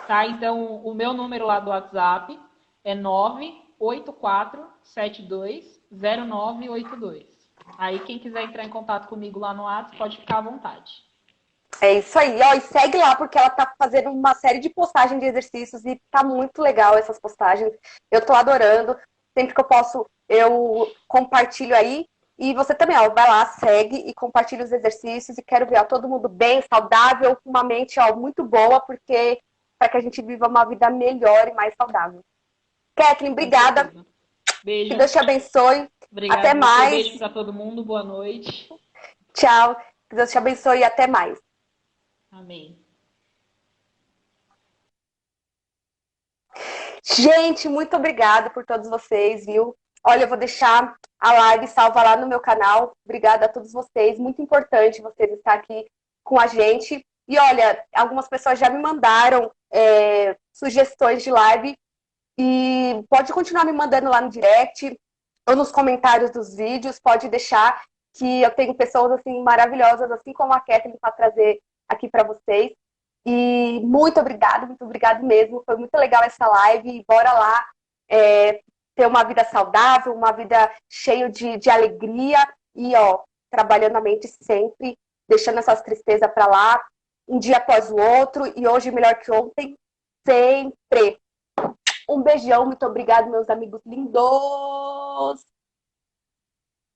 tá? Então, o meu número lá do WhatsApp é 984720982. Aí, quem quiser entrar em contato comigo lá no WhatsApp, pode ficar à vontade. É isso aí, ó, e segue lá porque ela tá fazendo uma série de postagens de exercícios e tá muito legal essas postagens. Eu tô adorando. Sempre que eu posso, eu compartilho aí. E você também, ó, vai lá, segue e compartilha os exercícios e quero ver, ó, todo mundo bem, saudável, com uma mente, ó, muito boa, porque para que a gente viva uma vida melhor e mais saudável. Kathleen, Com obrigada. certeza. Que Beijo. Deus te abençoe. Até Obrigada a você. mais. Beijo para todo mundo. Boa noite. Tchau. Que Deus te abençoe e até mais. Amém. Gente, muito obrigada por todos vocês, viu? Olha, eu vou deixar a live salva lá no meu canal. Obrigada a todos vocês. Muito importante vocês estar aqui com a gente. E olha, algumas pessoas já me mandaram sugestões de live. E pode continuar me mandando lá no direct ou nos comentários dos vídeos. Pode deixar que eu tenho pessoas assim maravilhosas, assim como a Kathleen, para trazer aqui para vocês. E muito obrigado mesmo. Foi muito legal essa live. E bora lá ter uma vida saudável, uma vida cheia de alegria e, ó, trabalhando a mente sempre, deixando essas tristezas para lá, um dia após o outro e hoje melhor que ontem, sempre. Um beijão, muito obrigado, meus amigos lindos.